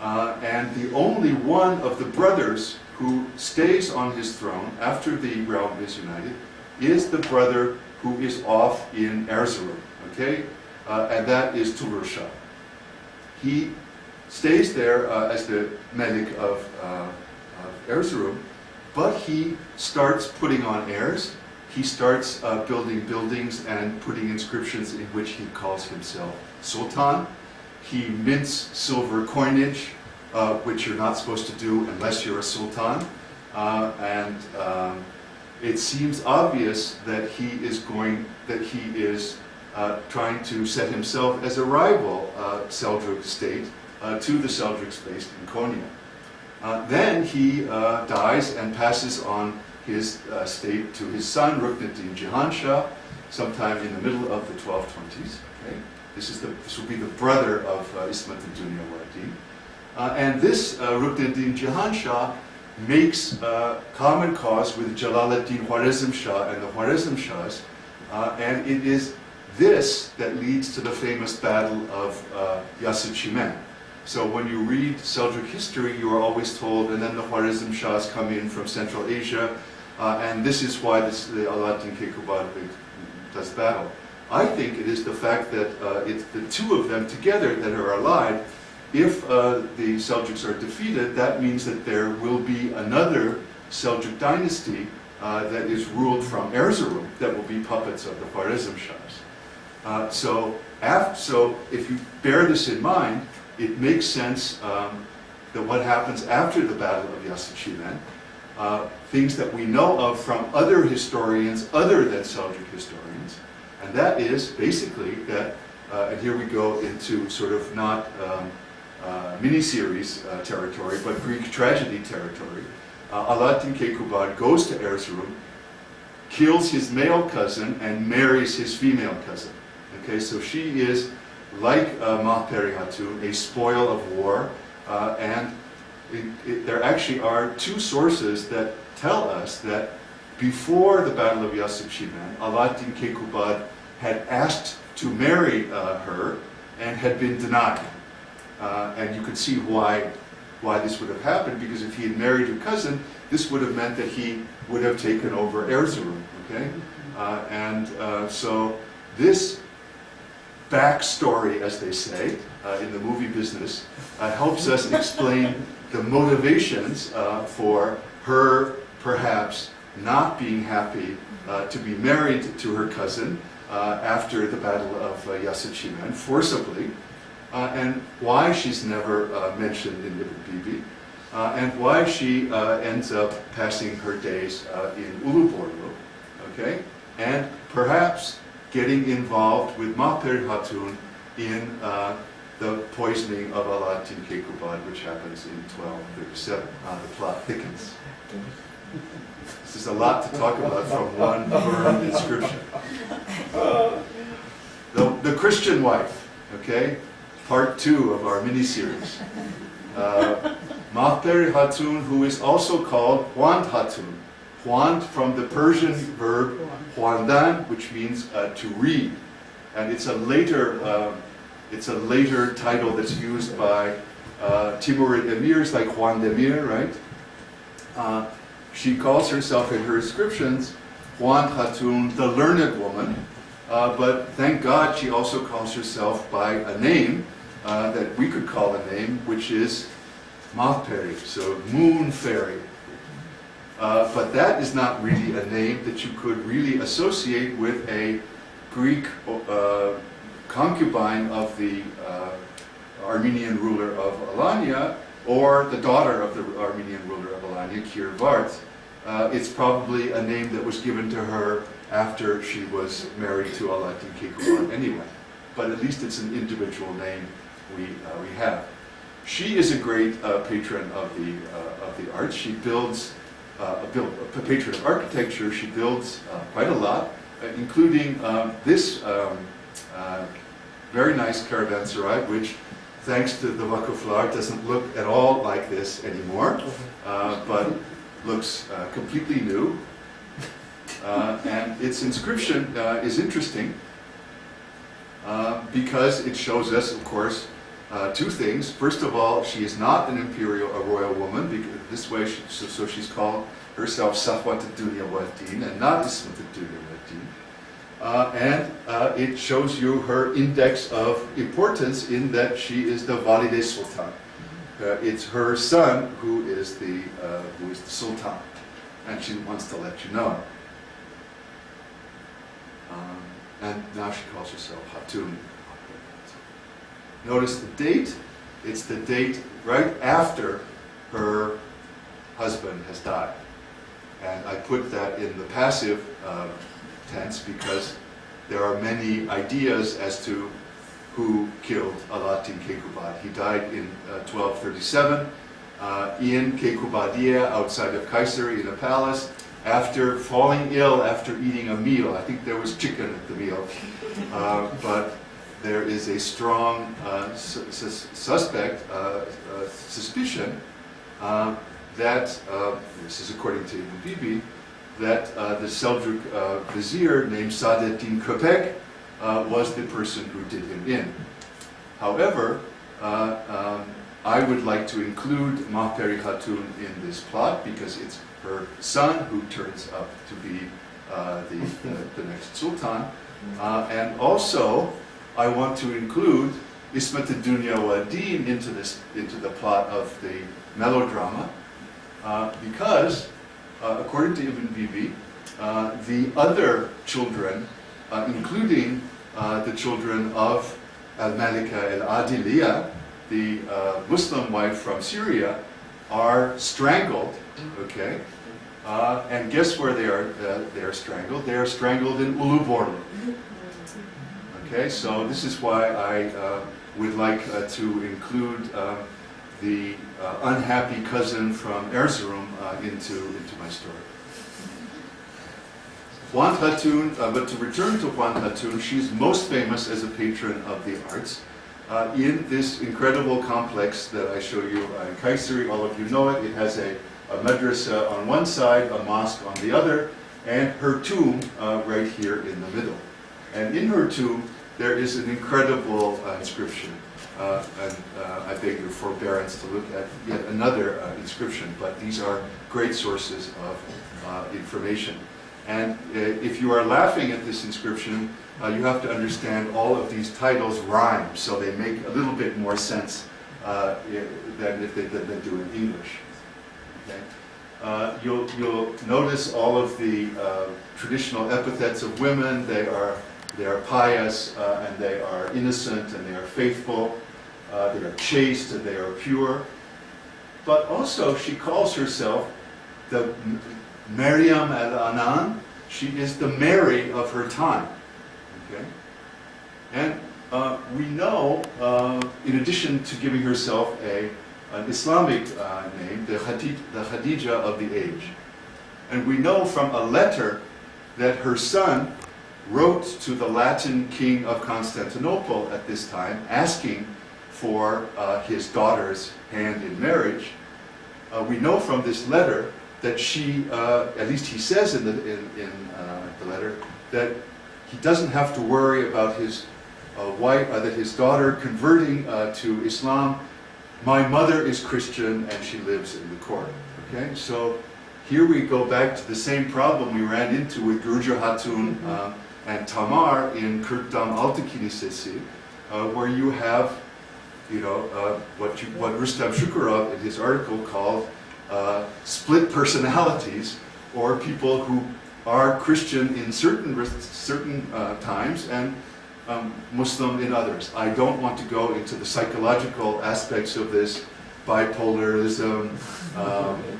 and the only one of the brothers who stays on his throne after the realm is united is the brother who is off in Erzurum, okay? And that is Tulur Shah. He stays there as the Melik of Erzurum, but he starts putting on heirs. He starts building buildings and putting inscriptions in which he calls himself Sultan. He mints silver coinage, which you're not supposed to do unless you're a sultan. It seems obvious that he is trying to set himself as a rival Seljuk state to the Seljuks based in Konya. Then he dies and passes on his state to his son, Ruknuddin Cihan Shah, sometime in the middle of the 1220s. Okay? This will be the brother of İsmet-i-Dünya Wadi. And this Ruknuddin Cihan Shah makes common cause with Jalaluddin Khwarezm Shah and the Khwarezm Shahs, and it is this that leads to the famous battle of Yasud Shimen. So when you read Seljuk history, you are always told, and then the Khwarezm Shahs come in from Central Asia, and this is why the Alaaddin Keykubat does battle. I think it is the fact that it's the 2 of them together that are allied. If the Seljuks are defeated, that means that there will be another Seljuk dynasty that is ruled from Erzurum that will be puppets of the Khwarezm Shahs. So if you bear this in mind, it makes sense that what happens after the Battle of Yassıçiğmen, things that we know of from other historians other than Seljuk historians, and that is basically that, and here we go into sort of not miniseries territory, but Greek tragedy territory. Alaaddin Keykubat goes to Erzurum, kills his male cousin, and marries his female cousin. Okay, so she is, like Mahperi Hatun, a spoil of war, and there actually are two sources that tell us that before the Battle of Yassıçiğmen, Alaaddin Keykubat had asked to marry her and had been denied. And you could see why this would have happened, because if he had married her cousin, this would have meant that he would have taken over Erzurum. Okay, so this backstory, as they say in the movie business, helps us explain the motivations for her perhaps not being happy to be married to her cousin after the Battle of Yassıçiğmen forcibly, and why she's never mentioned in Ibn Bibi, and why she ends up passing her days in Uluborlu, okay, and perhaps getting involved with Mahperi Hatun in the poisoning of Alaaddin Keykubat, which happens in 1237. The plot thickens. This is a lot to talk about from one firm inscription. The Christian wife, okay, part 2 of our mini-series. Mahperi Hatun, who is also called Huand Hatun. Huand from the Persian verb huandan, which means to read, and it's a later title that's used by Timurid emirs like Juan Demir, right? She calls herself in her inscriptions Huand Hatun, the learned woman, but thank God she also calls herself by a name that we could call a name, which is Mahperi, so moon fairy. But that is not really a name that you could really associate with a Greek concubine of the Armenian ruler of Alanya, or the daughter of the Armenian ruler of Alanya, Kirvart. It's probably a name that was given to her after she was married to Alaaddin Keykubat anyway. But at least it's an individual name we have. She is a great patron of the arts. She builds a patron of architecture. She builds quite a lot, including this very nice caravanserai, which, thanks to the Vakıflar, doesn't look at all like this anymore, but looks completely new. And its inscription is interesting because it shows us, of course, two things. First of all, she is not a royal woman, because this way, so she's called herself Safwat ad-Dunya wad-Din and not Ismat ad-Dunya wad-Din. And it shows you her index of importance in that she is the Valide Sultan. It's her son who is the Sultan, and she wants to let you know. And now she calls herself Hatun. Notice the date. It's the date right after her husband has died. And I put that in the passive tense because there are many ideas as to who killed Alaaddin Keykubat. He died in 1237 in Keykubadiye, outside of Kayseri, in a palace, after falling ill after eating a meal. I think there was chicken at the meal, but there is a strong suspicion that, this is according to Ibn Bibi, that the Seljuk vizier named Saadettin Köpek was the person who did him in. However, I would like to include Mahperi Hatun in this plot because it's her son who turns up to be the next sultan. And also, I want to include Ismat ad-Dunya wad-Din into the plot of the melodrama because according to Ibn Bibi, the other children, including the children of Al-Malika al-Adiliya, the Muslim wife from Syria, are strangled, okay? And guess where they are strangled? They are strangled in Uluborlu. Okay, so this is why I would like to include the unhappy cousin from Erzurum into my story. Wan Hatun, but to return to Wan Hatun, she's most famous as a patron of the arts in this incredible complex that I show you in Kayseri. All of you know it. It has a madrasa on one side, a mosque on the other, and her tomb right here in the middle. And in her tomb, there is an incredible inscription. And I beg your forbearance to look at yet another inscription, but these are great sources of information. And if you are laughing at this inscription, you have to understand all of these titles rhyme, so they make a little bit more sense than if they do in English. Okay? You'll notice all of the traditional epithets of women. They are pious, and they are innocent, and they are faithful. They are chaste, and they are pure. But also, she calls herself the Maryam al-Anan. She is the Mary of her time. Okay? And we know, in addition to giving herself an Islamic name, the Khadija of the age. And we know from a letter that her son wrote to the Latin king of Constantinople at this time, asking for his daughter's hand in marriage. We know from this letter that she, at least he says in the letter, that he doesn't have to worry about his wife, that his daughter converting to Islam. My mother is Christian and she lives in the court. Okay, so here we go back to the same problem we ran into with Gurja Hatun and Tamar in Kırkdam Altı Kilisesi, where you have, what Rustam Shukurov in his article called split personalities, or people who are Christian in certain times and Muslim in others. I don't want to go into the psychological aspects of this, bipolarism,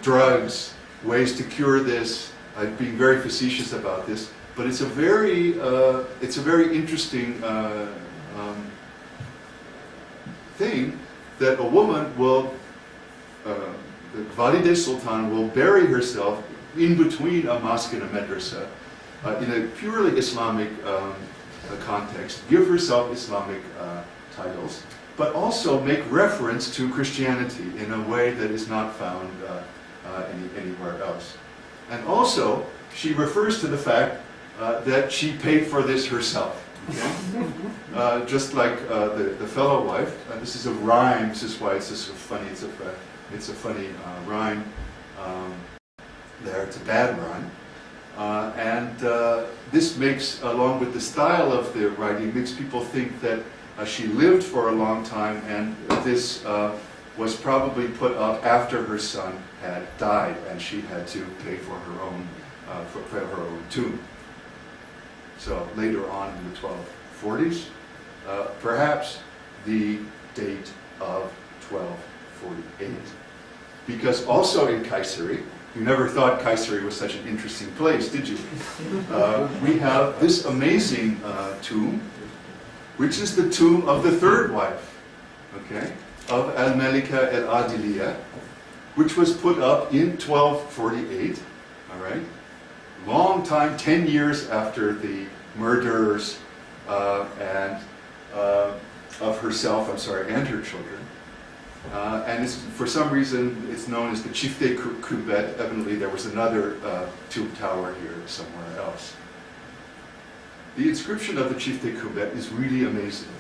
drugs, ways to cure this. I'm being very facetious about this, but it's a very interesting thing that a woman will, Valide Sultan will bury herself in between a mosque and a madrasa in a purely Islamic context, give herself Islamic titles, but also make reference to Christianity in a way that is not found anywhere else. And also, she refers to the fact that she paid for this herself. Okay? Just like the fellow wife. This is a rhyme. This is why it's so funny. It's a funny rhyme there. It's a bad rhyme. And this makes, along with the style of the writing, makes people think that she lived for a long time, and this was probably put up after her son had died, and she had to pay for her own tomb. So later on in the 1240s, perhaps the date of 1248. Because also in Kayseri, you never thought Kayseri was such an interesting place, did you? We have this amazing tomb, which is the tomb of the third wife, okay, of Al-Malika al-Adiliya, which was put up in 1248, all right? Long time, 10 years after the murders of herself, and her children. And for some reason, it's known as the Çifte Kubet. Evidently, there was another tomb tower here somewhere else. The inscription of the Çifte Kubet is really amazing.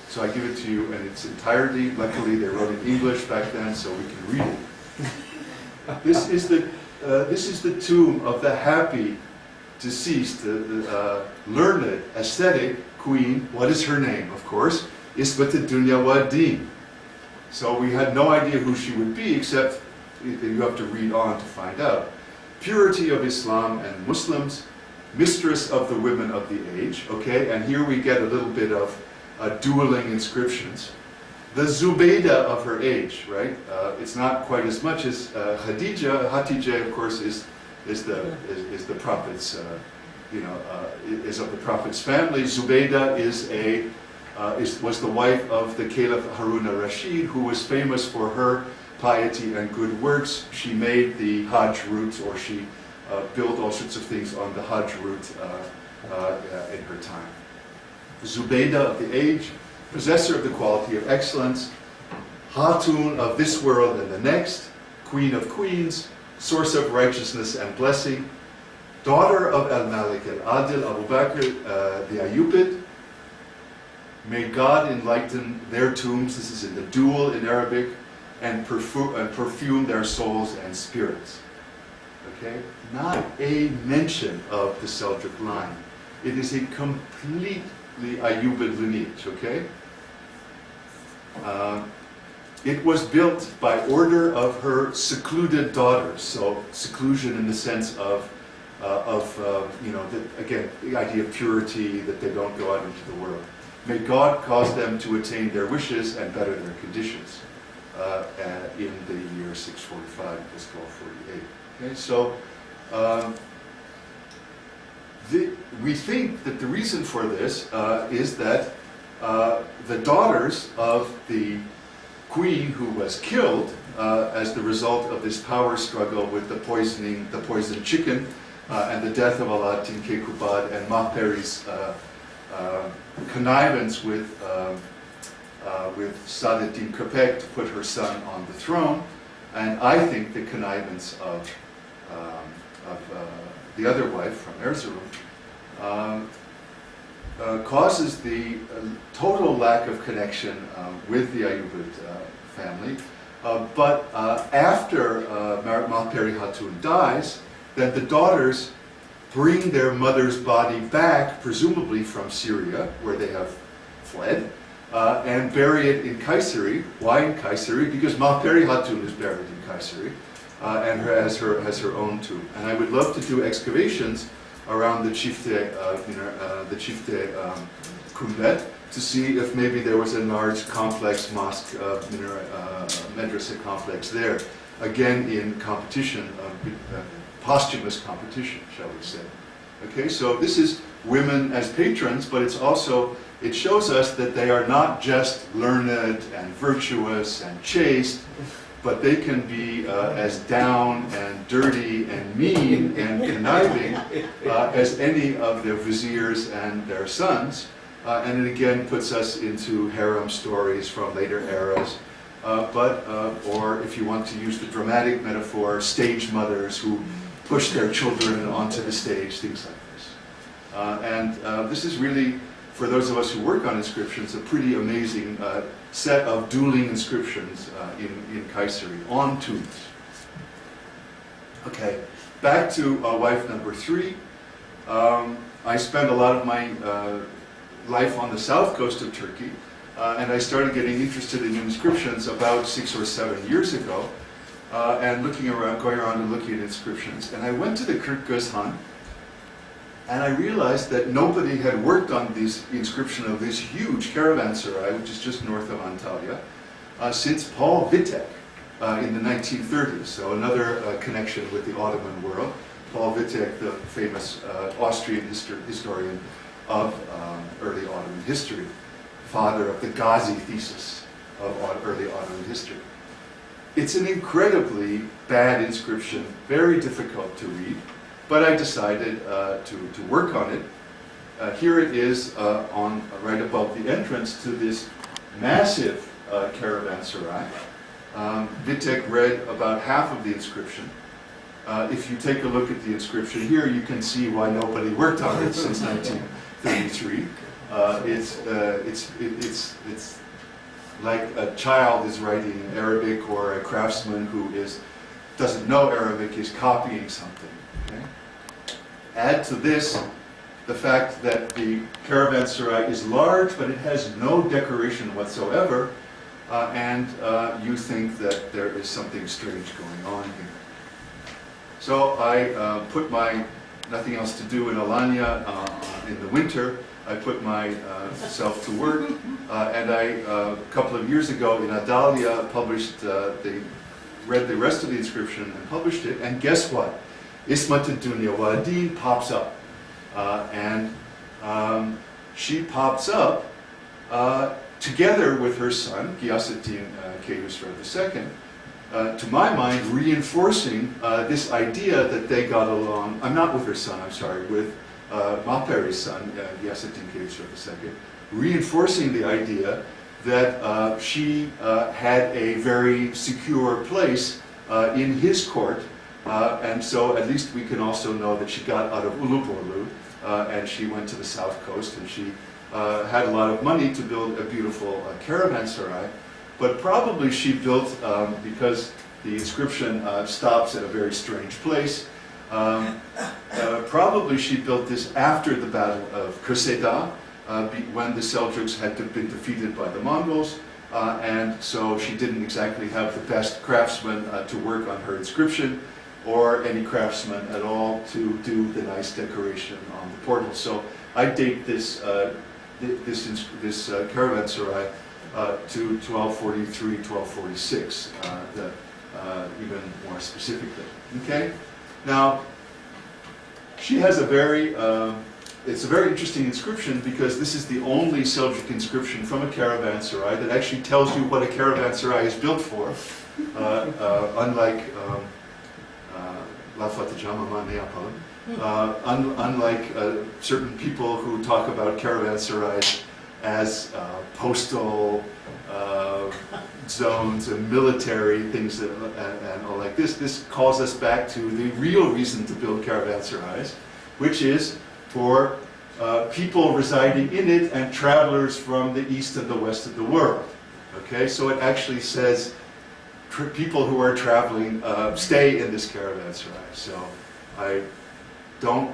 So I give it to you in its entirety. Luckily, they wrote in English back then, so we can read it. This is the tomb of the happy, deceased, learned, ascetic queen. What is her name, of course? Isbat ad-Dunya wa Din. So we had no idea who she would be, except you have to read on to find out. Purity of Islam and Muslims, mistress of the women of the age, okay, and here we get a little bit of dueling inscriptions. The Zubaydah of her age, right? It's not quite as much as Khadija. Hatijah, of course, is the prophet's, is of the prophet's family. Zubaydah was the wife of the Caliph Harun al-Rashid, who was famous for her piety and good works. She made the Hajj route, or she built all sorts of things on the Hajj route in her time. Zubaydah of the age, possessor of the quality of excellence, Hatun of this world and the next, queen of queens, source of righteousness and blessing, daughter of al-Malik al-Adil Abu Bakr the Ayyubid. May God enlighten their tombs, this is in the dual in Arabic, and perfume their souls and spirits. Okay? Not a mention of the Seljuk line. It is a completely Ayyubid lineage, okay? It was built by order of her secluded daughters, so seclusion in the sense of again, the idea of purity, that they don't go out into the world. May God cause them to attain their wishes and better their conditions in the year 645, plus 1248. Okay, so we think that the reason for this is that the daughters of the queen who was killed as the result of this power struggle with the poisoned chicken, and the death of Alaaddin Keykubat and Mahperi's connivance with Saadettin Köpek to put her son on the throne, and I think the connivance of the other wife from Erzurum causes the total lack of connection with the Ayyubid family. But after Mahperi Hatun dies, then the daughters bring their mother's body back, presumably from Syria, where they have fled, and bury it in Kayseri. Why in Kayseri? Because Mahperi Hatun is buried in Kayseri, and has her own tomb. And I would love to do excavations around the Çifte Kumbet to see if maybe there was a large complex mosque, madrasa complex there, again in competition, posthumous competition, shall we say. Okay, so this is women as patrons, but it shows us that they are not just learned and virtuous and chaste, but they can be as down and dirty and mean and conniving as any of their viziers and their sons. And it again puts us into harem stories from later eras. Or if you want to use the dramatic metaphor, stage mothers who push their children onto the stage, things like this. This is really, for those of us who work on inscriptions, a pretty amazing set of dueling inscriptions in Kayseri, on tombs. Okay, back to wife number 3. I spent a lot of my life on the south coast of Turkey, and I started getting interested in inscriptions about 6 or 7 years ago, and going around and looking at inscriptions. And I went to the Kırkgöz, and I realized that nobody had worked on this inscription of this huge caravanserai, which is just north of Antalya, since Paul Wittek in the 1930s. So another connection with the Ottoman world. Paul Wittek, the famous Austrian historian of early Ottoman history, father of the Ghazi thesis of early Ottoman history. It's an incredibly bad inscription, very difficult to read, but I decided to work on it. Here it is right above the entrance to this massive caravanserai. Wittek read about half of the inscription. If you take a look at the inscription here, you can see why nobody worked on it since 1933. It's like a child is writing Arabic, or a craftsman who doesn't know Arabic is copying something. Okay? Add to this the fact that the caravanserai is large, but it has no decoration whatsoever. and you think that there is something strange going on here. So I put my nothing else to do in Alanya in the winter. I put myself to work, and a couple of years ago in Adalia published, they read the rest of the inscription and published it, and guess what? Ismat Dunya Wadin pops up, and she pops up together with her son, Ghiyasaddin Khedisrat II, to my mind, reinforcing this idea that they got along. I'm not with her son, I'm sorry, with Mahperi's son, Ghiyasaddin Khedisrat II, reinforcing the idea that she had a very secure place in his court, and so at least we can also know that she got out of Uluborlu, and she went to the south coast, and she had a lot of money to build a beautiful caravanserai. But probably she built, because the inscription stops at a very strange place, probably she built this after the Battle of Kurseda, when the Seljuks had been defeated by the Mongols, and so she didn't exactly have the best craftsmen to work on her inscription, or any craftsman at all to do the nice decoration on the portal. So I date this caravanserai to 1243, 1246, even more specifically. Okay? Now, she has a very, it's a very interesting inscription because this is the only Seljuk inscription from a caravanserai that actually tells you what a caravanserai is built for, unlike unlike certain people who talk about caravanserais as postal zones and military things and all like this. This calls us back to the real reason to build caravanserais, which is for people residing in it and travelers from the east and the west of the world. Okay, so it actually says people who are traveling stay in this caravanserai. So I don't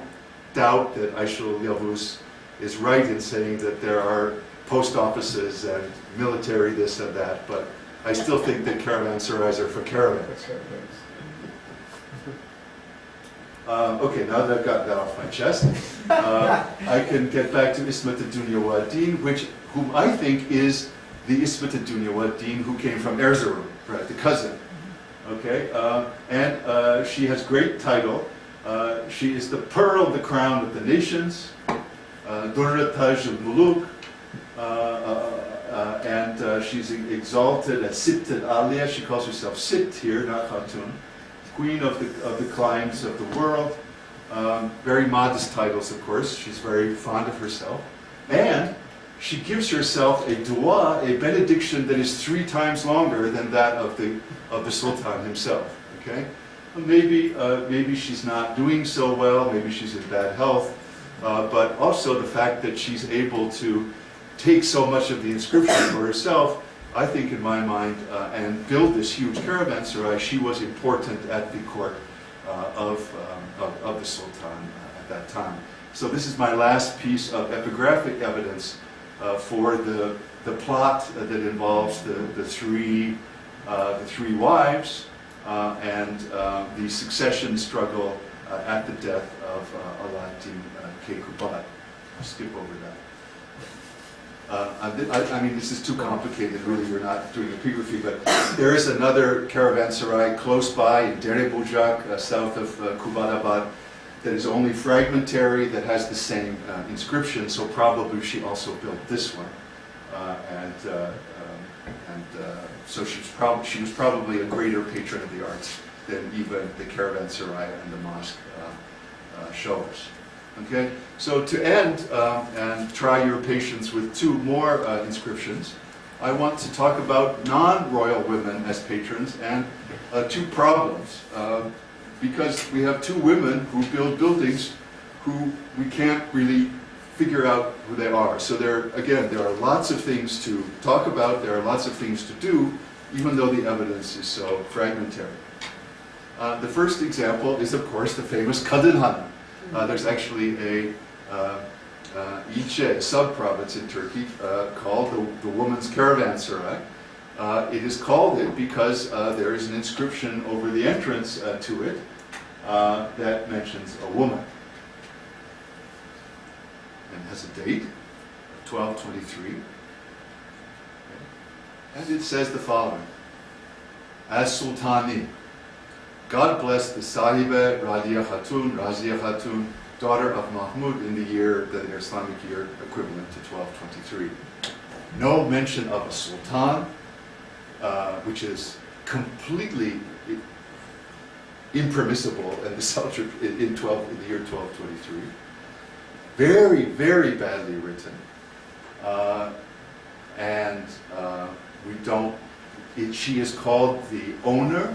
doubt that Aishul Yavuz is right in saying that there are post offices and military this and that, but I still think that caravanserais are for caravans. Okay, now that I've got that off my chest, I can get back to Ismat Dunya Wadin, whom I think is the Ismat Dunya Wadin who came from Erzurum, right, the cousin. Okay, and she has great title. She is the pearl of the crown of the nations, Durra Taj al-Muluk, and she's exalted as Sitt al-Aliyah. She calls herself Sitt here, not Khatun, queen of the climes of the world. Very modest titles, of course. She's very fond of herself, and she gives herself a dua, a benediction that is 3 times longer than that of the Sultan himself. Okay, maybe she's not doing so well. Maybe she's in bad health. But also the fact that she's able to take so much of the inscription for herself, I think in my mind, and build this huge caravanserai. She was important at the court of the Sultan at that time. So this is my last piece of epigraphic evidence for the plot that involves the three wives and the succession struggle at the death of Alaaddin Keykubat. I'll skip over that. I mean, this is too complicated, really. We're not doing epigraphy, but there is another caravanserai close by in Dere Bujak, south of Kubadabad, that is only fragmentary, that has the same inscription, so probably she also built this one. So she was probably a greater patron of the arts than even the caravanserai and the mosque show us. Okay, so to end and try your patience with 2 more inscriptions, I want to talk about non-royal women as patrons and 2 problems. Because we have 2 women who build buildings who we can't really figure out who they are. So there are lots of things to talk about, there are lots of things to do, even though the evidence is so fragmentary. The first example is, of course, the famous Kadınhan. There's actually a ilçe, a sub-province in Turkey called the Woman's Caravanserai. It is called it because there is an inscription over the entrance to it that mentions a woman. And has a date, 1223. And it says the following: As Sultani, God bless the Sahiba Razia Khatun, daughter of Mahmud in the year, the Islamic year equivalent to 1223. No mention of a sultan, which is completely impermissible in the Seljuk in the year 1223. Very, very badly written, and we don't. She is called the owner.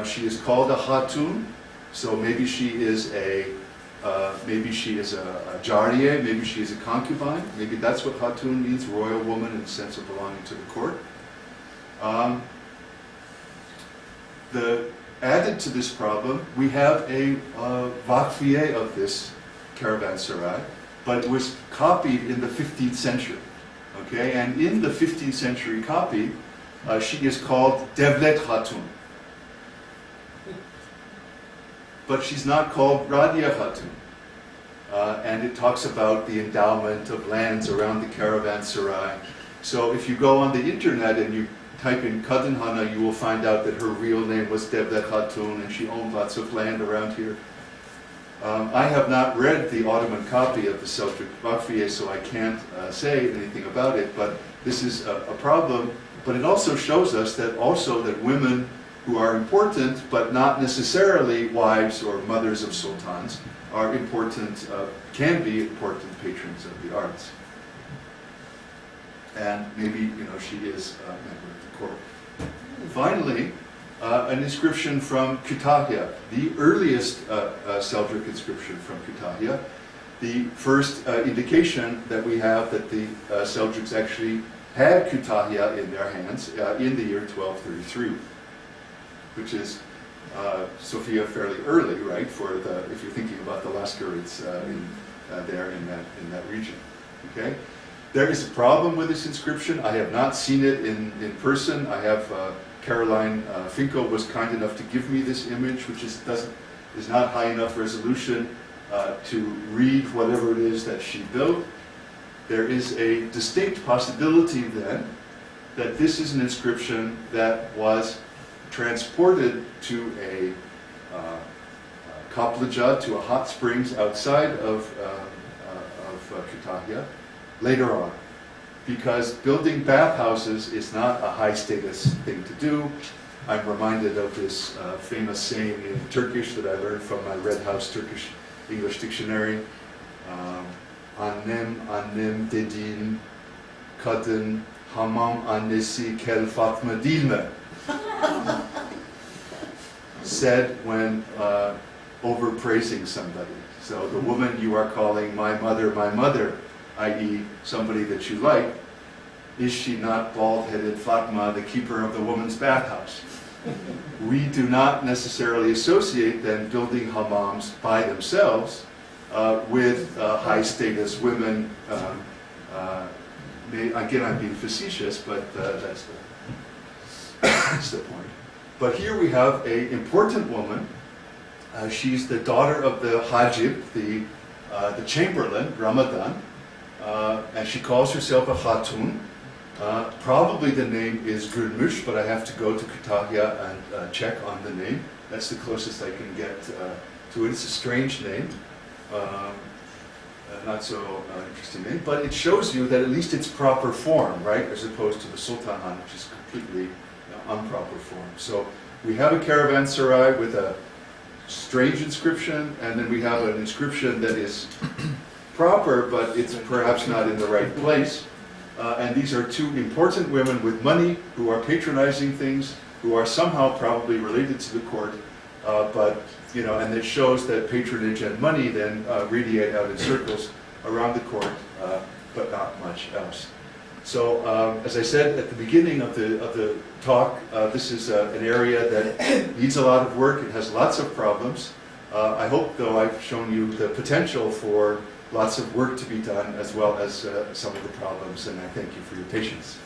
She is called a Hatun, so maybe she is a Jariye, maybe she is a concubine, maybe that's what Hatun means, royal woman in the sense of belonging to the court. Added to this problem, we have a Vakfiye of this caravanserai, but it was copied in the 15th century. Okay, and in the 15th century copy, she is called Devlet Hatun. But she's not called Radia Khatun. And it talks about the endowment of lands around the caravanserai. So if you go on the internet and you type in Kadinhana, you will find out that her real name was Devlet Khatun and she owned lots of land around here. I have not read the Ottoman copy of the Seljuk Vakfiye, so I can't say anything about it, but this is a problem. But it also shows us that women who are important, but not necessarily wives or mothers of sultans, are important, can be important patrons of the arts. And maybe, she is a member of the court. Finally, an inscription from Kütahya, the earliest Seljuk inscription from Kütahya, the first indication that we have that the Seljuks actually had Kütahya in their hands in the year 1233. Which is, Sofia, fairly early, right? If you're thinking about the Laskarids there in that region. Okay, there is a problem with this inscription. I have not seen it in person. I have Caroline Finkel was kind enough to give me this image, which is not high enough resolution to read whatever it is that she built. There is a distinct possibility then that this is an inscription that was transported to a Kaplaja, to a hot springs outside of Kütahya later on, because building bathhouses is not a high status thing to do. I'm reminded of this famous saying in Turkish that I learned from my Red House Turkish English dictionary. Annem dediğin kadın hamam annesi Kel Fatma değil mi? Said when overpraising somebody. So the woman you are calling my mother, i.e. somebody that you like, is she not bald-headed Fatma, the keeper of the woman's bathhouse? We do not necessarily associate then building hammams by themselves with high-status women. Again, I'm being facetious, but that's the point. But here we have an important woman. She's the daughter of the Hajib, the chamberlain, Ramadan, and she calls herself a Khatun. Probably the name is Gülmüş, but I have to go to Kütahya and check on the name. That's the closest I can get to it. It's a strange name, not so interesting name, but it shows you that at least it's proper form, right, as opposed to the Sultanhan, which is completely improper form. So we have a caravanserai with a strange inscription, and then we have an inscription that is proper, but it's perhaps not in the right place. And these are two important women with money who are patronizing things, who are somehow probably related to the court, and it shows that patronage and money then radiate out in circles around the court, but not much else. So, as I said at the beginning of the talk, this is an area that needs a lot of work. It has lots of problems. I hope, though, I've shown you the potential for lots of work to be done, as well as some of the problems, and I thank you for your patience.